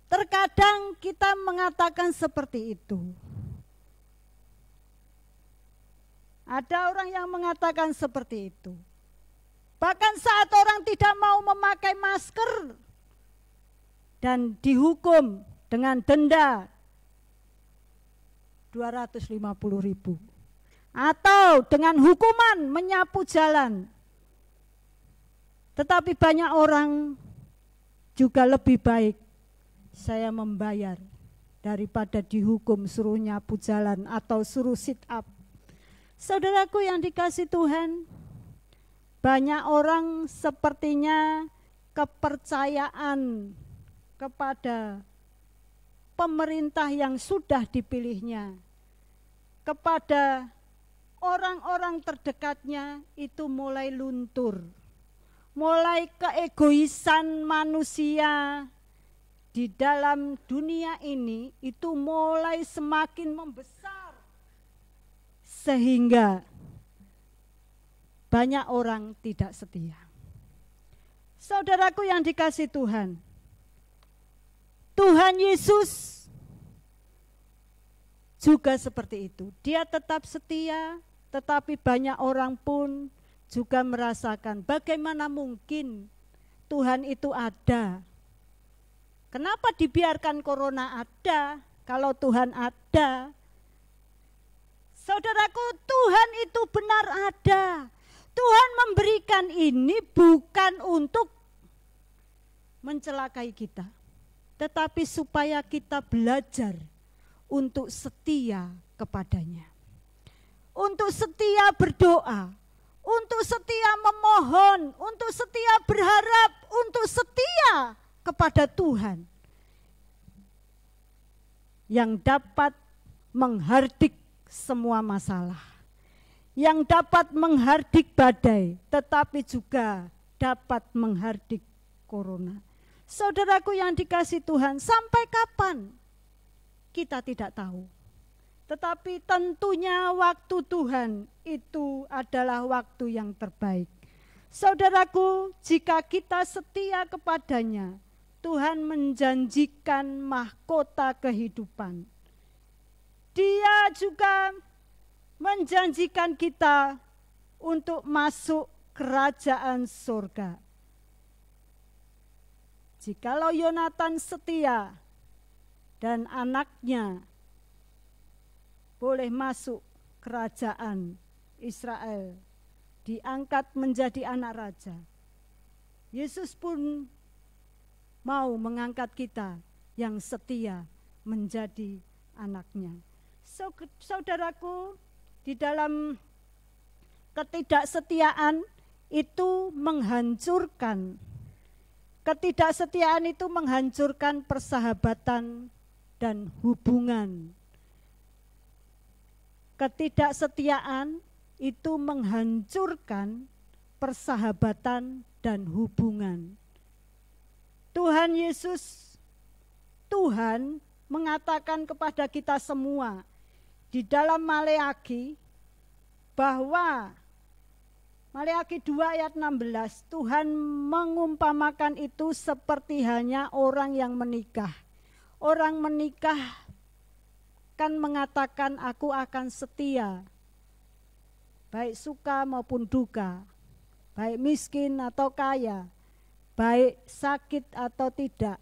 terkadang kita mengatakan seperti itu. Ada orang yang mengatakan seperti itu. Bahkan saat orang tidak mau memakai masker dan dihukum dengan denda 250.000 atau dengan hukuman menyapu jalan. Tetapi banyak orang juga lebih baik saya membayar daripada dihukum suruh nyapu jalan atau suruh sit up. Saudaraku yang dikasihi Tuhan, banyak orang sepertinya kepercayaan kepada pemerintah yang sudah dipilihnya, kepada orang-orang terdekatnya itu mulai luntur, mulai keegoisan manusia di dalam dunia ini itu mulai semakin membesar. Sehingga banyak orang tidak setia. Saudaraku yang dikasihi Tuhan, Tuhan Yesus juga seperti itu. Dia tetap setia, tetapi banyak orang pun juga merasakan bagaimana mungkin Tuhan itu ada. Kenapa dibiarkan corona ada kalau Tuhan ada? Saudaraku, Tuhan itu benar ada. Tuhan memberikan ini bukan untuk mencelakai kita, tetapi supaya kita belajar untuk setia kepadanya. Untuk setia berdoa, untuk setia memohon, untuk setia berharap, untuk setia kepada Tuhan yang dapat menghardik semua masalah, yang dapat menghardik badai, tetapi juga dapat menghardik corona. Saudaraku yang dikasihi Tuhan, sampai kapan? Kita tidak tahu. Tetapi tentunya waktu Tuhan itu adalah waktu yang terbaik. Saudaraku, jika kita setia kepadanya, Tuhan menjanjikan mahkota kehidupan. Dia juga menjanjikan kita untuk masuk kerajaan surga. Jikalau Yonatan setia dan anaknya boleh masuk kerajaan Israel, diangkat menjadi anak raja, Yesus pun mau mengangkat kita yang setia menjadi anaknya. Saudaraku, di dalam ketidaksetiaan itu menghancurkan. Ketidaksetiaan itu menghancurkan persahabatan dan hubungan. Ketidaksetiaan itu menghancurkan persahabatan dan hubungan. Tuhan Yesus, Tuhan mengatakan kepada kita semua di dalam Maleakhi bahwa Maleakhi 2 ayat 16, Tuhan mengumpamakan itu seperti hanya orang yang menikah. Orang menikah kan mengatakan aku akan setia, baik suka maupun duka, baik miskin atau kaya, baik sakit atau tidak,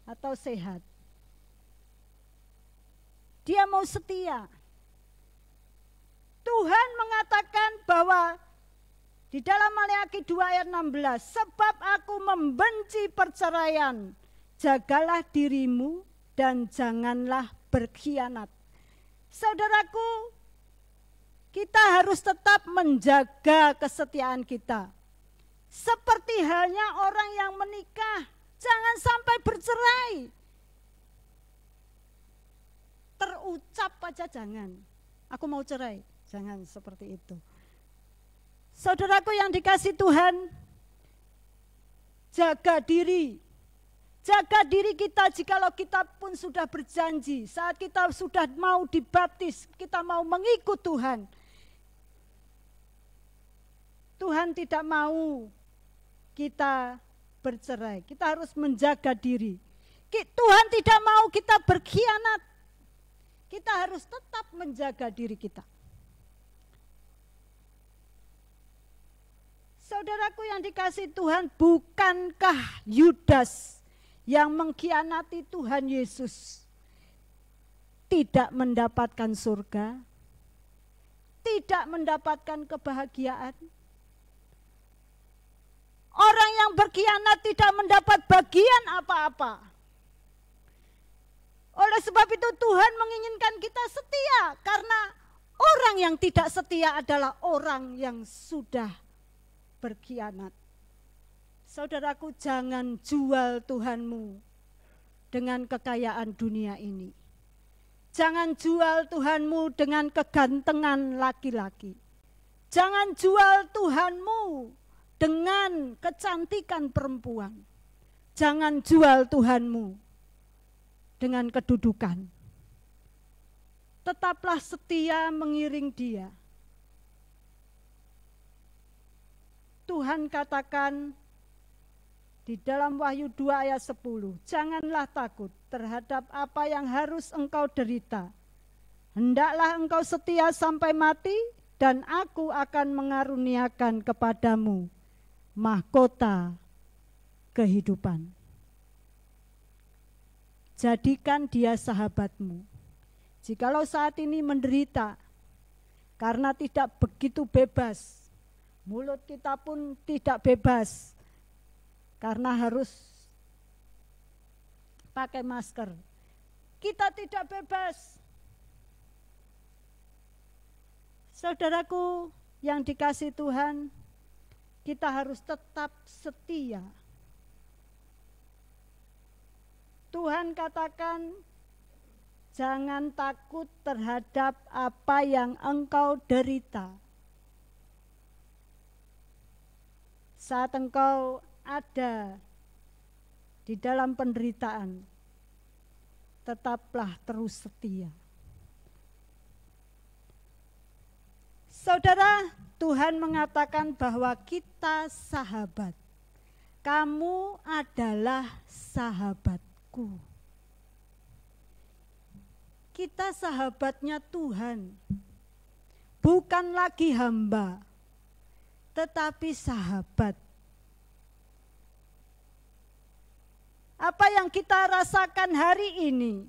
atau sehat. Dia mau setia. Tuhan mengatakan bahwa di dalam Maleakhi 2 ayat 16, sebab aku membenci perceraian, jagalah dirimu dan janganlah berkhianat. Saudaraku, kita harus tetap menjaga kesetiaan kita. Seperti halnya orang yang menikah, jangan sampai bercerai. Terucap aja jangan, aku mau cerai, jangan seperti itu. Saudaraku yang dikasihi Tuhan, jaga diri. Jaga diri kita jikalau kita pun sudah berjanji, saat kita sudah mau dibaptis, kita mau mengikut Tuhan. Tuhan tidak mau kita bercerai, kita harus menjaga diri. Tuhan tidak mau kita berkhianat, kita harus tetap menjaga diri kita. Saudaraku yang dikasihi Tuhan, bukankah Yudas yang mengkhianati Tuhan Yesus tidak mendapatkan surga, tidak mendapatkan kebahagiaan? Orang yang berkhianat tidak mendapat bagian apa-apa. Oleh sebab itu Tuhan menginginkan kita setia, karena orang yang tidak setia adalah orang yang sudah berkhianat. Saudaraku, jangan jual Tuhanmu dengan kekayaan dunia ini. Jangan jual Tuhanmu dengan kegantengan laki-laki. Jangan jual Tuhanmu dengan kecantikan perempuan. Jangan jual Tuhanmu dengan kedudukan. Tetaplah setia mengiring Dia. Tuhan katakan di dalam Wahyu 2 ayat 10, janganlah takut terhadap apa yang harus engkau derita. Hendaklah engkau setia sampai mati, dan aku akan mengaruniakan kepadamu mahkota kehidupan. Jadikan dia sahabatmu. Jikalau saat ini menderita karena tidak begitu bebas, mulut kita pun tidak bebas karena harus pakai masker. Kita tidak bebas. Saudaraku yang dikasihi Tuhan, kita harus tetap setia. Tuhan katakan, Jangan takut terhadap apa yang engkau derita. Saat engkau ada di dalam penderitaan, tetaplah terus setia. Saudara, Tuhan mengatakan bahwa kita sahabat. Kamu adalah sahabatku. Kita sahabatnya Tuhan, bukan lagi hamba, tetapi sahabat. Apa yang kita rasakan hari ini,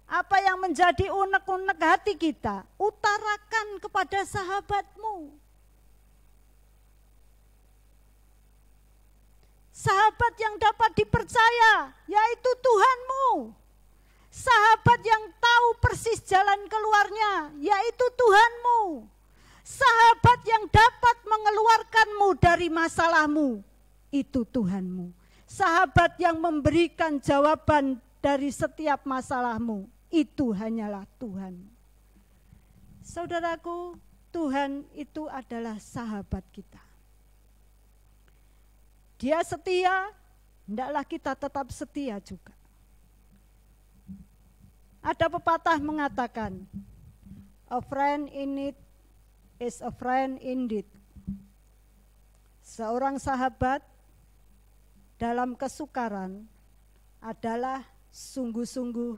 apa yang menjadi unek-unek hati kita, utarakan kepada sahabatmu. Sahabat yang dapat dipercaya, yaitu Tuhanmu. Sahabat yang tahu persis jalan keluarnya, yaitu Tuhanmu. Sahabat yang dapat mengeluarkanmu dari masalahmu, itu Tuhanmu. Sahabat yang memberikan jawaban dari setiap masalahmu, itu hanyalah Tuhan. Saudaraku, Tuhan itu adalah sahabat kita. Dia setia, hendaklah kita tetap setia juga. Ada pepatah mengatakan, a friend in need is a friend indeed. Seorang sahabat dalam kesukaran adalah sungguh-sungguh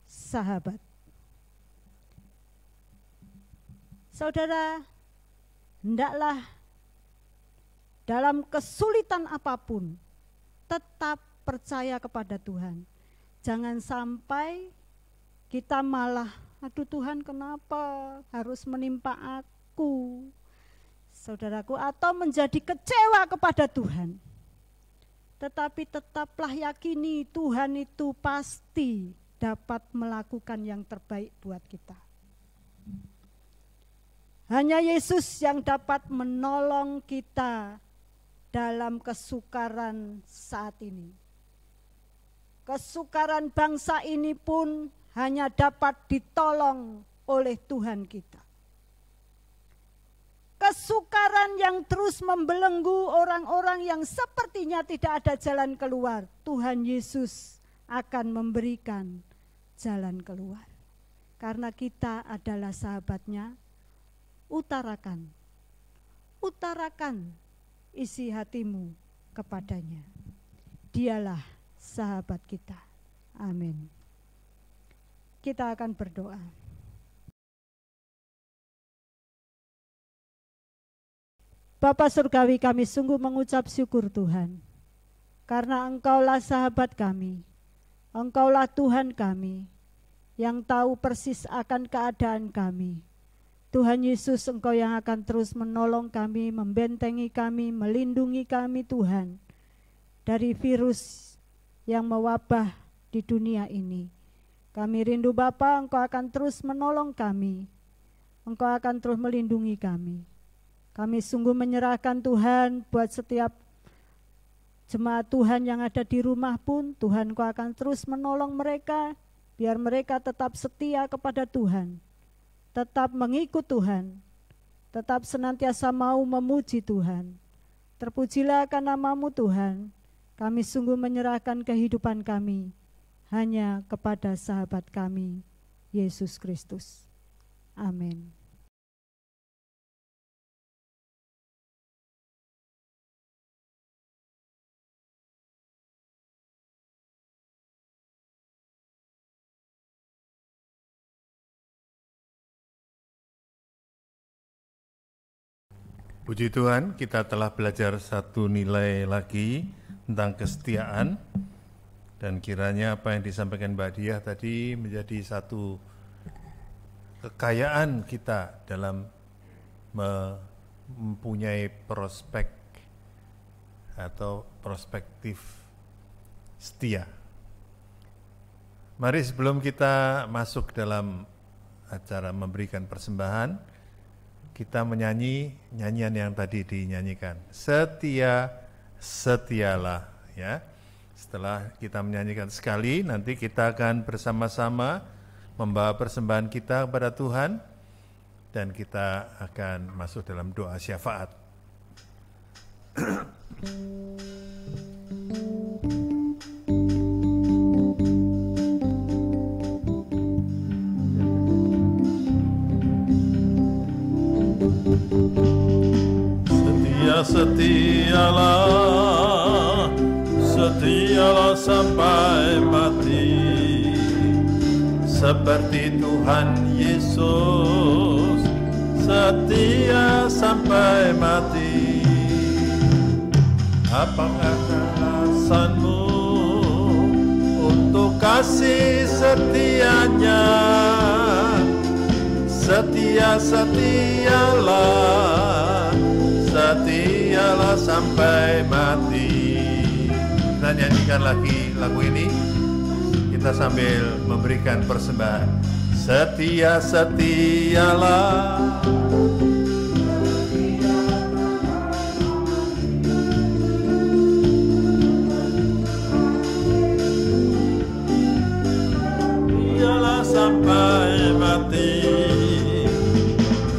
sahabat. Saudara, hendaklah dalam kesulitan apapun tetap percaya kepada Tuhan. Jangan sampai kita malah, aduh Tuhan kenapa harus menimpa aku, saudaraku, atau menjadi kecewa kepada Tuhan. Tetapi tetaplah yakini Tuhan itu pasti dapat melakukan yang terbaik buat kita. Hanya Yesus yang dapat menolong kita dalam kesukaran saat ini. Kesukaran bangsa ini pun hanya dapat ditolong oleh Tuhan kita. Kesukaran yang terus membelenggu orang-orang yang sepertinya tidak ada jalan keluar, Tuhan Yesus akan memberikan jalan keluar. Karena kita adalah sahabatnya, utarakan isi hatimu kepadanya. Dialah sahabat kita. Amin. Kita akan berdoa. Bapa Surgawi, kami sungguh mengucap syukur Tuhan, karena Engkaulah sahabat kami, Engkaulah Tuhan kami, yang tahu persis akan keadaan kami. Tuhan Yesus, Engkau yang akan terus menolong kami, membentengi kami, melindungi kami Tuhan, dari virus yang mewabah di dunia ini. Kami rindu Bapa, Engkau akan terus menolong kami. Engkau akan terus melindungi kami. Kami sungguh menyerahkan Tuhan buat setiap jemaat Tuhan yang ada di rumah pun. Tuhan, Engkau akan terus menolong mereka, biar mereka tetap setia kepada Tuhan. Tetap mengikut Tuhan. Tetap senantiasa mau memuji Tuhan. Terpujilah akan nama-Mu Tuhan. Kami sungguh menyerahkan kehidupan kami hanya kepada sahabat kami, Yesus Kristus. Amin. Puji Tuhan, kita telah belajar satu nilai lagi tentang kesetiaan. Dan kiranya apa yang disampaikan Mbak Diah tadi menjadi satu kekayaan kita dalam mempunyai prospek atau perspektif setia. Mari sebelum kita masuk dalam acara memberikan persembahan, kita menyanyi nyanyian yang tadi dinyanyikan. Setia, setialah, ya. Setelah kita menyanyikan sekali, nanti kita akan bersama-sama membawa persembahan kita kepada Tuhan dan kita akan masuk dalam doa syafaat. Setialah sampai mati, seperti Tuhan Yesus setia sampai mati. Apakah alasanmu untuk kasih setianya? Setialah sampai mati. Kita nyanyikan lagi lagu ini, kita sambil memberikan persembahan. Setialah sampai mati.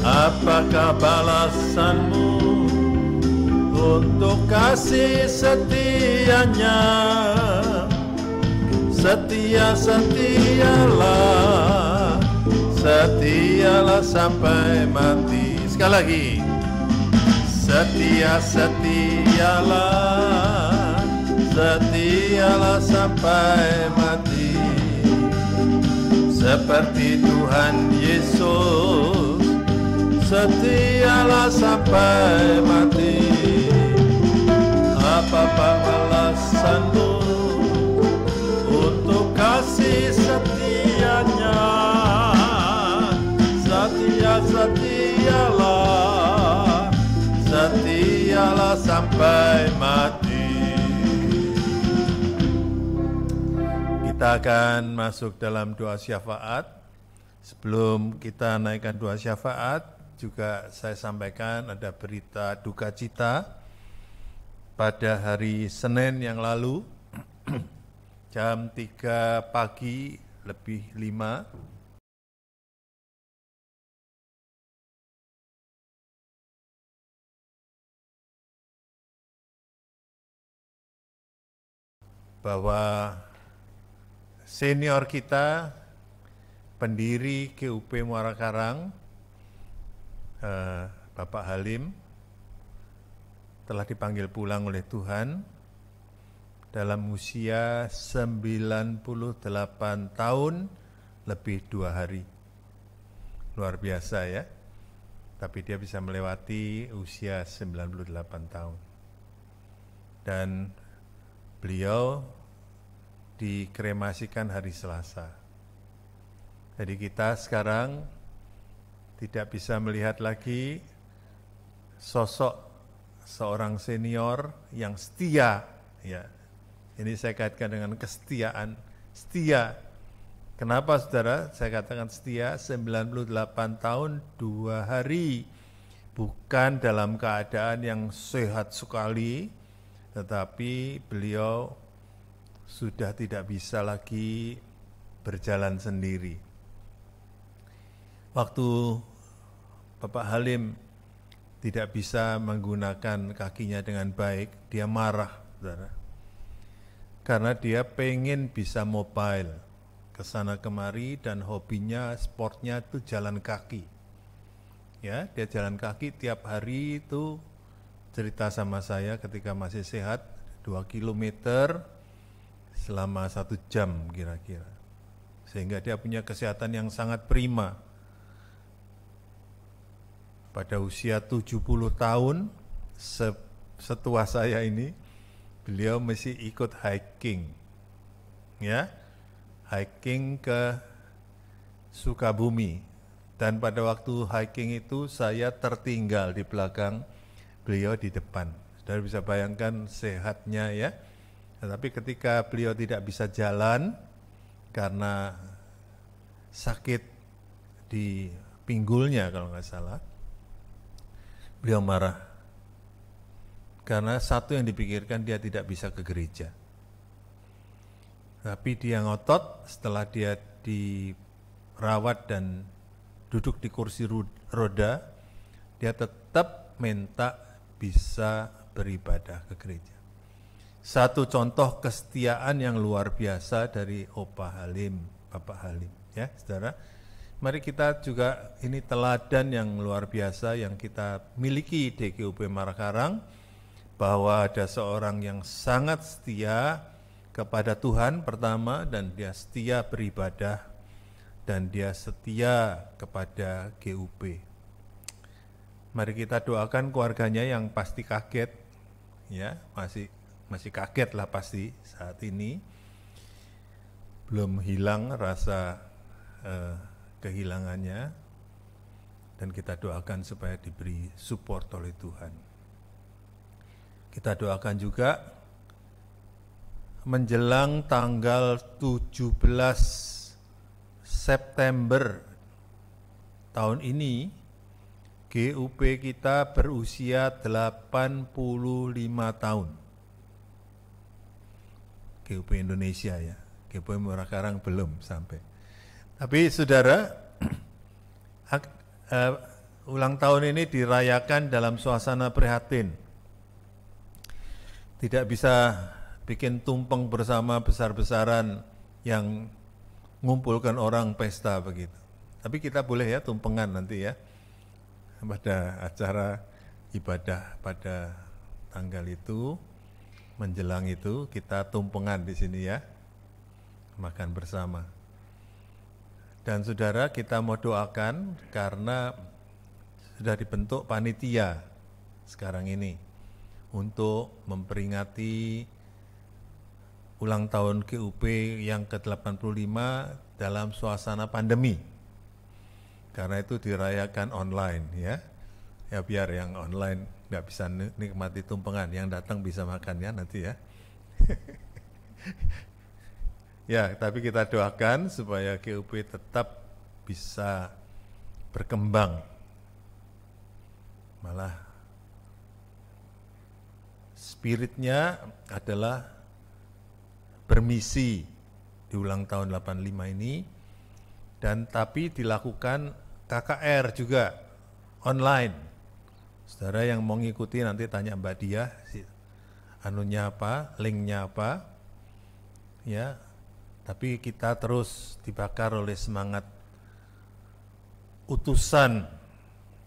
Apakah balasanmu untuk kasih setianya? Setialah sampai mati. Sekali lagi. Setialah sampai mati, seperti Tuhan Yesus setialah sampai mati. Apa balasanmu untuk kasih setianya? Setialah sampai mati. Kita akan masuk dalam doa syafaat. Sebelum kita naikkan doa syafaat, juga saya sampaikan ada berita duka cita. Pada hari Senin yang lalu, jam 3 pagi lebih 5, bahwa senior kita, pendiri GUP Muara Karang, Bapak Halim, telah dipanggil pulang oleh Tuhan dalam usia 98 tahun lebih 2 hari. Luar biasa ya, tapi dia bisa melewati usia 98 tahun. Dan beliau dikremasikan hari Selasa. Jadi kita sekarang tidak bisa melihat lagi sosok seorang senior yang setia, ya. Ini saya kaitkan dengan kesetiaan, setia. Kenapa saudara saya katakan setia? 98 tahun 2 hari, bukan dalam keadaan yang sehat sekali, tetapi beliau sudah tidak bisa lagi berjalan sendiri. Waktu Bapak Halim tidak bisa menggunakan kakinya dengan baik, dia marah, saudara. Karena dia pengen bisa mobile, ke sana kemari, dan hobinya, sportnya itu jalan kaki. Ya, dia jalan kaki tiap hari itu, cerita sama saya ketika masih sehat, 2 kilometer selama 1 jam kira-kira. Sehingga dia punya kesehatan yang sangat prima. Pada usia 70 tahun, setua saya ini, beliau mesti ikut hiking. Ya, hiking ke Sukabumi. Dan pada waktu hiking itu saya tertinggal di belakang, beliau di depan. Saudara bisa bayangkan sehatnya ya. Tetapi ketika beliau tidak bisa jalan karena sakit di pinggulnya kalau nggak salah, beliau marah. Karena satu yang dipikirkan, dia tidak bisa ke gereja. Tapi dia ngotot setelah dia dirawat dan duduk di kursi roda, dia tetap minta bisa beribadah ke gereja. Satu contoh kesetiaan yang luar biasa dari Opa Halim, Bapak Halim, ya saudara. Mari kita juga, ini teladan yang luar biasa yang kita miliki di GUP Marakarang, bahwa ada seorang yang sangat setia kepada Tuhan pertama, dan dia setia beribadah, dan dia setia kepada GUP. Mari kita doakan keluarganya yang pasti kaget, ya masih kaget lah pasti saat ini, belum hilang rasa kehilangannya, dan kita doakan supaya diberi support oleh Tuhan. Kita doakan juga menjelang tanggal 17 September tahun ini, GUP kita berusia 85 tahun. GUP Indonesia ya, GUP Marakarang belum sampai. Tapi saudara, ulang tahun ini dirayakan dalam suasana prihatin. Tidak bisa bikin tumpeng bersama besar-besaran yang ngumpulkan orang pesta begitu. Tapi kita boleh ya tumpengan nanti ya, pada acara ibadah pada tanggal itu, menjelang itu kita tumpengan di sini ya, makan bersama. Dan saudara, kita mau doakan karena sudah dibentuk panitia sekarang ini untuk memperingati ulang tahun GUP yang ke-85 dalam suasana pandemi. Karena itu dirayakan online ya. Ya biar yang online nggak bisa nikmati tumpengan, yang datang bisa makan ya nanti ya. Ya, tapi kita doakan supaya GUP tetap bisa berkembang. Malah spiritnya adalah bermisi di ulang tahun 85 ini, dan tapi dilakukan KKR juga online. Saudara yang mau ngikuti nanti tanya Mbak Diah, anunya apa, linknya apa, ya. Tapi kita terus dibakar oleh semangat utusan,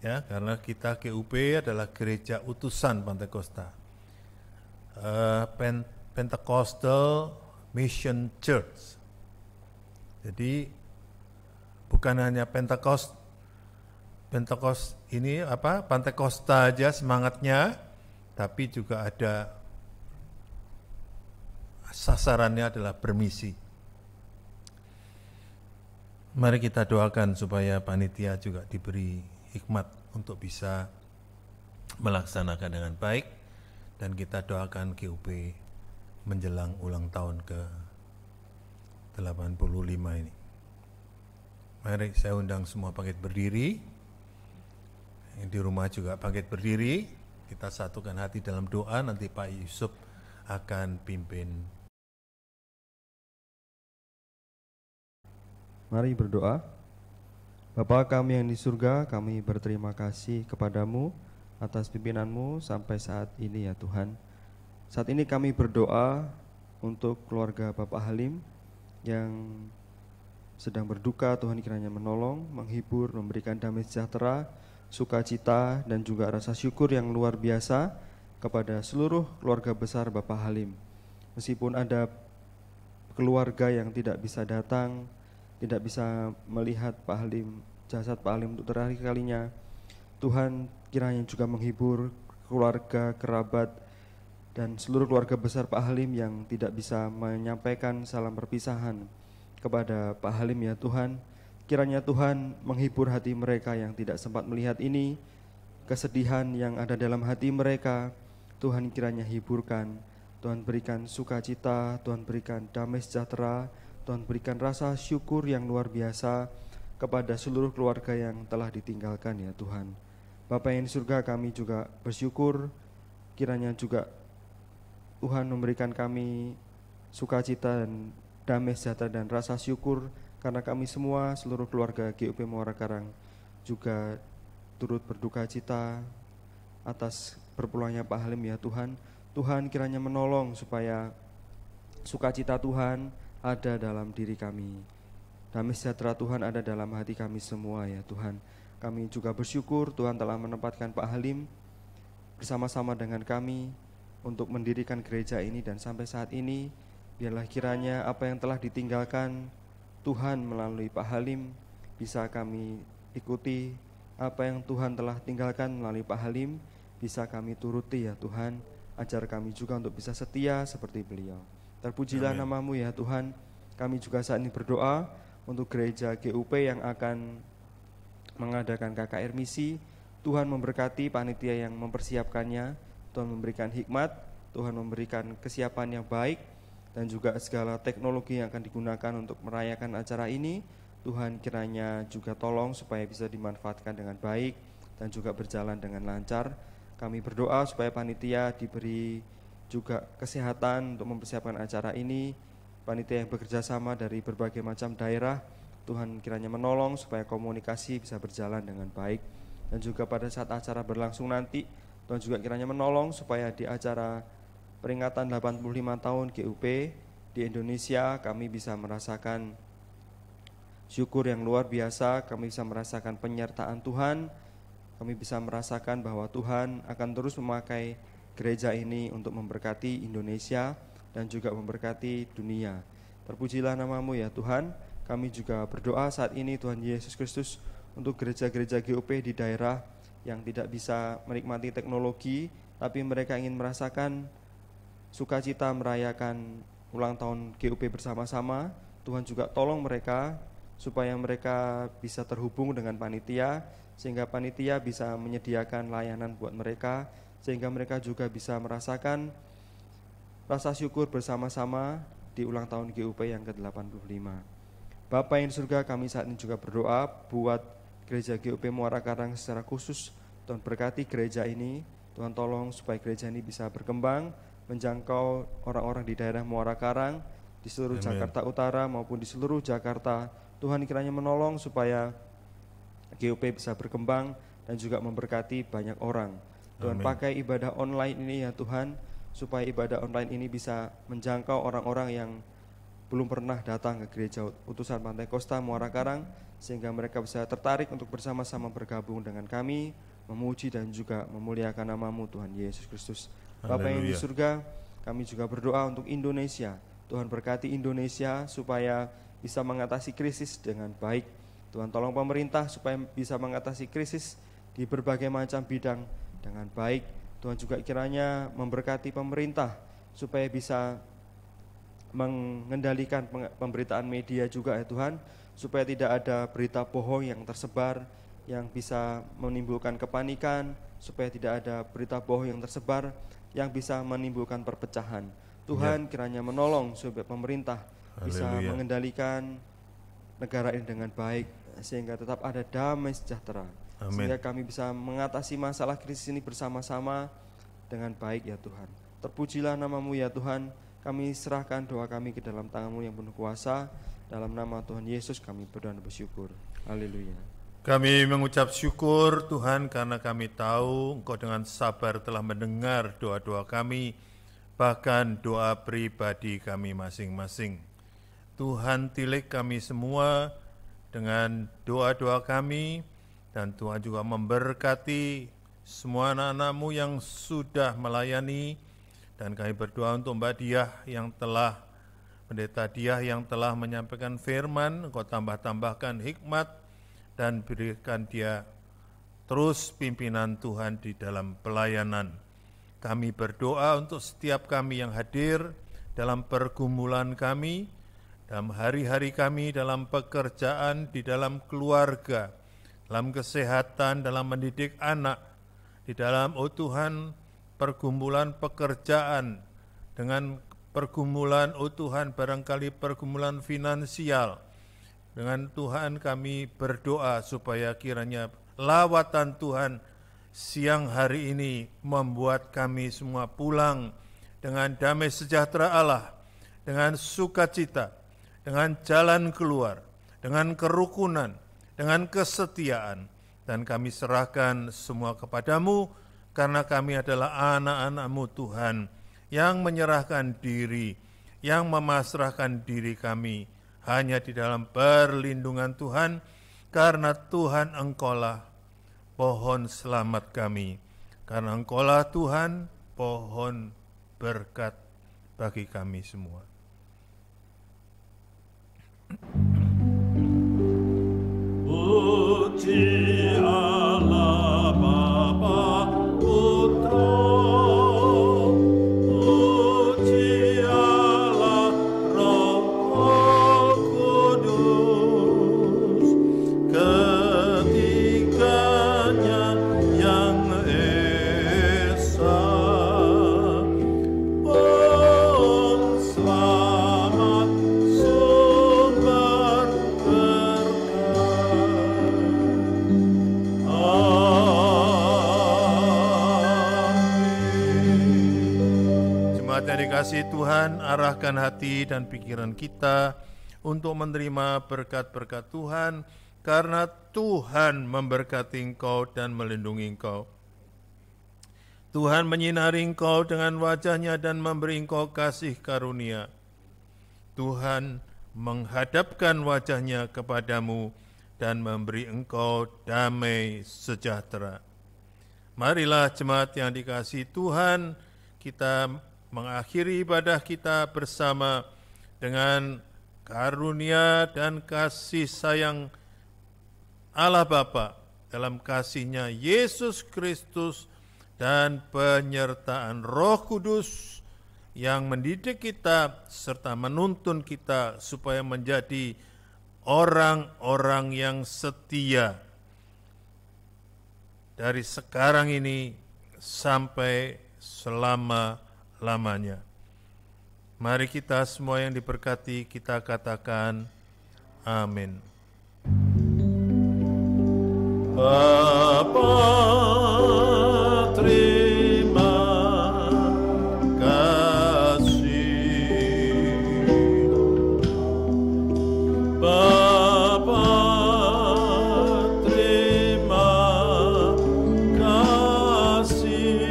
ya, karena kita GUP adalah gereja utusan Pantekosta, Pentecostal Mission Church. Jadi bukan hanya Pentecost ini apa, Pantekosta aja semangatnya, tapi juga ada sasarannya adalah bermisi. Mari kita doakan supaya panitia juga diberi hikmat untuk bisa melaksanakan dengan baik, dan kita doakan GUP menjelang ulang tahun ke-85 ini. Mari saya undang semua bangkit berdiri, yang di rumah juga bangkit berdiri, kita satukan hati dalam doa, nanti Pak Yusuf akan pimpin. Mari berdoa. Bapa kami yang di surga, kami berterima kasih kepadamu atas pimpinanmu sampai saat ini ya Tuhan. Saat ini kami berdoa untuk keluarga Bapak Halim yang sedang berduka. Tuhan kiranya menolong, menghibur, memberikan damai sejahtera, sukacita, dan juga rasa syukur yang luar biasa kepada seluruh keluarga besar Bapak Halim. Meskipun ada keluarga yang tidak bisa datang, tidak bisa melihat Pak Halim, jasad Pak Halim untuk terakhir kalinya, Tuhan kiranya juga menghibur keluarga, kerabat, dan seluruh keluarga besar Pak Halim yang tidak bisa menyampaikan salam perpisahan kepada Pak Halim ya Tuhan. Kiranya Tuhan menghibur hati mereka yang tidak sempat melihat ini, kesedihan yang ada dalam hati mereka, Tuhan kiranya hiburkan, Tuhan berikan sukacita, Tuhan berikan damai sejahtera, Tuhan berikan rasa syukur yang luar biasa kepada seluruh keluarga yang telah ditinggalkan ya Tuhan. Bapa yang di surga, kami juga bersyukur kiranya juga Tuhan memberikan kami sukacita dan damai sejahtera dan rasa syukur karena kami semua, seluruh keluarga GUP Muara Karang juga turut berduka cita atas berpulangnya Pak Halim ya Tuhan. Tuhan kiranya menolong supaya sukacita Tuhan ada dalam diri kami. Damai sejahtera Tuhan ada dalam hati kami semua ya Tuhan. Kami juga bersyukur Tuhan telah menempatkan Pak Halim bersama-sama dengan kami untuk mendirikan gereja ini, dan sampai saat ini biarlah kiranya apa yang telah ditinggalkan Tuhan melalui Pak Halim bisa kami ikuti, apa yang Tuhan telah tinggalkan melalui Pak Halim bisa kami turuti ya Tuhan. Ajar kami juga untuk bisa setia seperti beliau. Terpujilah nama-Mu ya Tuhan. Kami juga saat ini berdoa untuk gereja GUP yang akan mengadakan KKR misi. Tuhan memberkati panitia yang mempersiapkannya, Tuhan memberikan hikmat, Tuhan memberikan kesiapan yang baik, dan juga segala teknologi yang akan digunakan untuk merayakan acara ini. Tuhan kiranya juga tolong supaya bisa dimanfaatkan dengan baik dan juga berjalan dengan lancar. Kami berdoa supaya panitia diberi juga kesehatan untuk mempersiapkan acara ini. Panitia yang bekerja sama dari berbagai macam daerah, Tuhan kiranya menolong supaya komunikasi bisa berjalan dengan baik. Dan juga pada saat acara berlangsung nanti, Tuhan juga kiranya menolong supaya di acara peringatan 85 tahun GUP di Indonesia kami bisa merasakan syukur yang luar biasa, kami bisa merasakan penyertaan Tuhan, kami bisa merasakan bahwa Tuhan akan terus memakai gereja ini untuk memberkati Indonesia dan juga memberkati dunia. Terpujilah nama-Mu ya Tuhan. Kami juga berdoa saat ini Tuhan Yesus Kristus untuk gereja-gereja GUP di daerah yang tidak bisa menikmati teknologi, tapi mereka ingin merasakan sukacita merayakan ulang tahun GUP bersama-sama. Tuhan juga tolong mereka supaya mereka bisa terhubung dengan panitia, sehingga panitia bisa menyediakan layanan buat mereka, sehingga mereka juga bisa merasakan rasa syukur bersama-sama di ulang tahun GUP yang ke-85. Bapa yang di surga, kami saat ini juga berdoa buat gereja GUP Muara Karang secara khusus. Tuhan berkati gereja ini, Tuhan tolong supaya gereja ini bisa berkembang, menjangkau orang-orang di daerah Muara Karang, di seluruh Jakarta Utara maupun di seluruh Jakarta. Tuhan kiranya menolong supaya GUP bisa berkembang dan juga memberkati banyak orang. Tuhan pakai ibadah online ini ya Tuhan, supaya ibadah online ini bisa menjangkau orang-orang yang belum pernah datang ke gereja utusan Pantai Kosta Muara Karang, sehingga mereka bisa tertarik untuk bersama-sama bergabung dengan kami, memuji dan juga memuliakan nama-Mu Tuhan Yesus Kristus. Bapa yang di surga, kami juga berdoa untuk Indonesia. Tuhan berkati Indonesia supaya bisa mengatasi krisis dengan baik. Tuhan tolong pemerintah supaya bisa mengatasi krisis di berbagai macam bidang dengan baik. Tuhan juga kiranya memberkati pemerintah supaya bisa mengendalikan pemberitaan media juga ya Tuhan, supaya tidak ada berita bohong yang tersebar yang bisa menimbulkan kepanikan, supaya tidak ada berita bohong yang tersebar yang bisa menimbulkan perpecahan. Tuhan kiranya menolong supaya pemerintah bisa mengendalikan negara ini dengan baik, sehingga tetap ada damai sejahtera. Sehingga kami bisa mengatasi masalah krisis ini bersama-sama dengan baik ya Tuhan. Terpujilah nama-Mu ya Tuhan. Kami serahkan doa kami ke dalam tangan-Mu yang penuh kuasa. Dalam nama Tuhan Yesus kami berdoa dan bersyukur. Haleluya. Kami mengucap syukur Tuhan karena kami tahu Engkau dengan sabar telah mendengar doa-doa kami, bahkan doa pribadi kami masing-masing. Tuhan tilik kami semua dengan doa-doa kami, dan Tuhan juga memberkati semua anak-anak-Mu yang sudah melayani. Dan kami berdoa untuk Mbak Diah yang telah, Pendeta Diah yang telah menyampaikan firman, Engkau tambah-tambahkan hikmat dan berikan dia terus pimpinan Tuhan di dalam pelayanan. Kami berdoa untuk setiap kami yang hadir dalam pergumulan kami, dalam hari-hari kami, dalam pekerjaan, di dalam keluarga, dalam kesehatan, dalam mendidik anak, di dalam Tuhan pergumulan pekerjaan, dengan pergumulan Tuhan barangkali pergumulan finansial. Dengan Tuhan kami berdoa supaya kiranya lawatan Tuhan siang hari ini membuat kami semua pulang dengan damai sejahtera Allah, dengan sukacita, dengan jalan keluar, dengan kerukunan, dengan kesetiaan. Dan kami serahkan semua kepadamu, karena kami adalah anak-anak-Mu Tuhan, yang menyerahkan diri, yang memasrahkan diri kami hanya di dalam perlindungan Tuhan, karena Tuhan Engkaulah pohon selamat kami, karena Engkaulah Tuhan pohon berkat bagi kami semua. Puji Allah Bapa Putra, puji Allah Roh Kudus, ketiganya yang esa, pohon selamat sumber berkat. Jemaat yang dikasihi Tuhan, arahkan hati dan pikiran kita untuk menerima berkat-berkat Tuhan, karena Tuhan memberkati engkau dan melindungi engkau. Tuhan menyinari engkau dengan wajah-Nya dan memberi engkau kasih karunia. Tuhan menghadapkan wajah-Nya kepadamu dan memberi engkau damai sejahtera. Marilah jemaat yang dikasihi Tuhan, kita mengakhiri ibadah kita bersama dengan karunia dan kasih sayang Allah Bapa dalam kasih-Nya Yesus Kristus dan penyertaan Roh Kudus yang mendidik kita serta menuntun kita supaya menjadi orang-orang yang setia dari sekarang ini sampai selama-lamanya. Mari kita semua yang diberkati, kita katakan amin. Bapa, terima kasih. Bapa, terima kasih.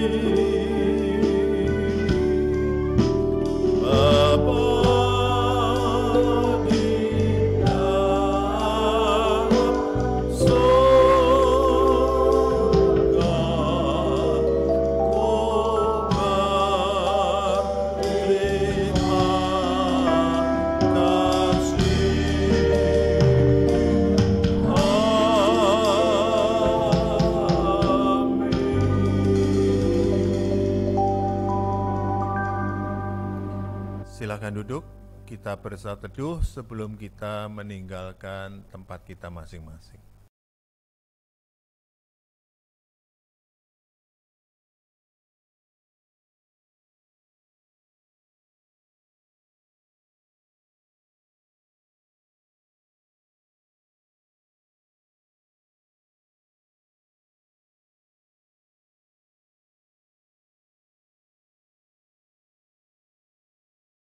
Bapa di dalam surga, ku berterima kasih. Amin. Silakan duduk, kita bersatu teduh sebelum kita meninggalkan tempat kita masing-masing.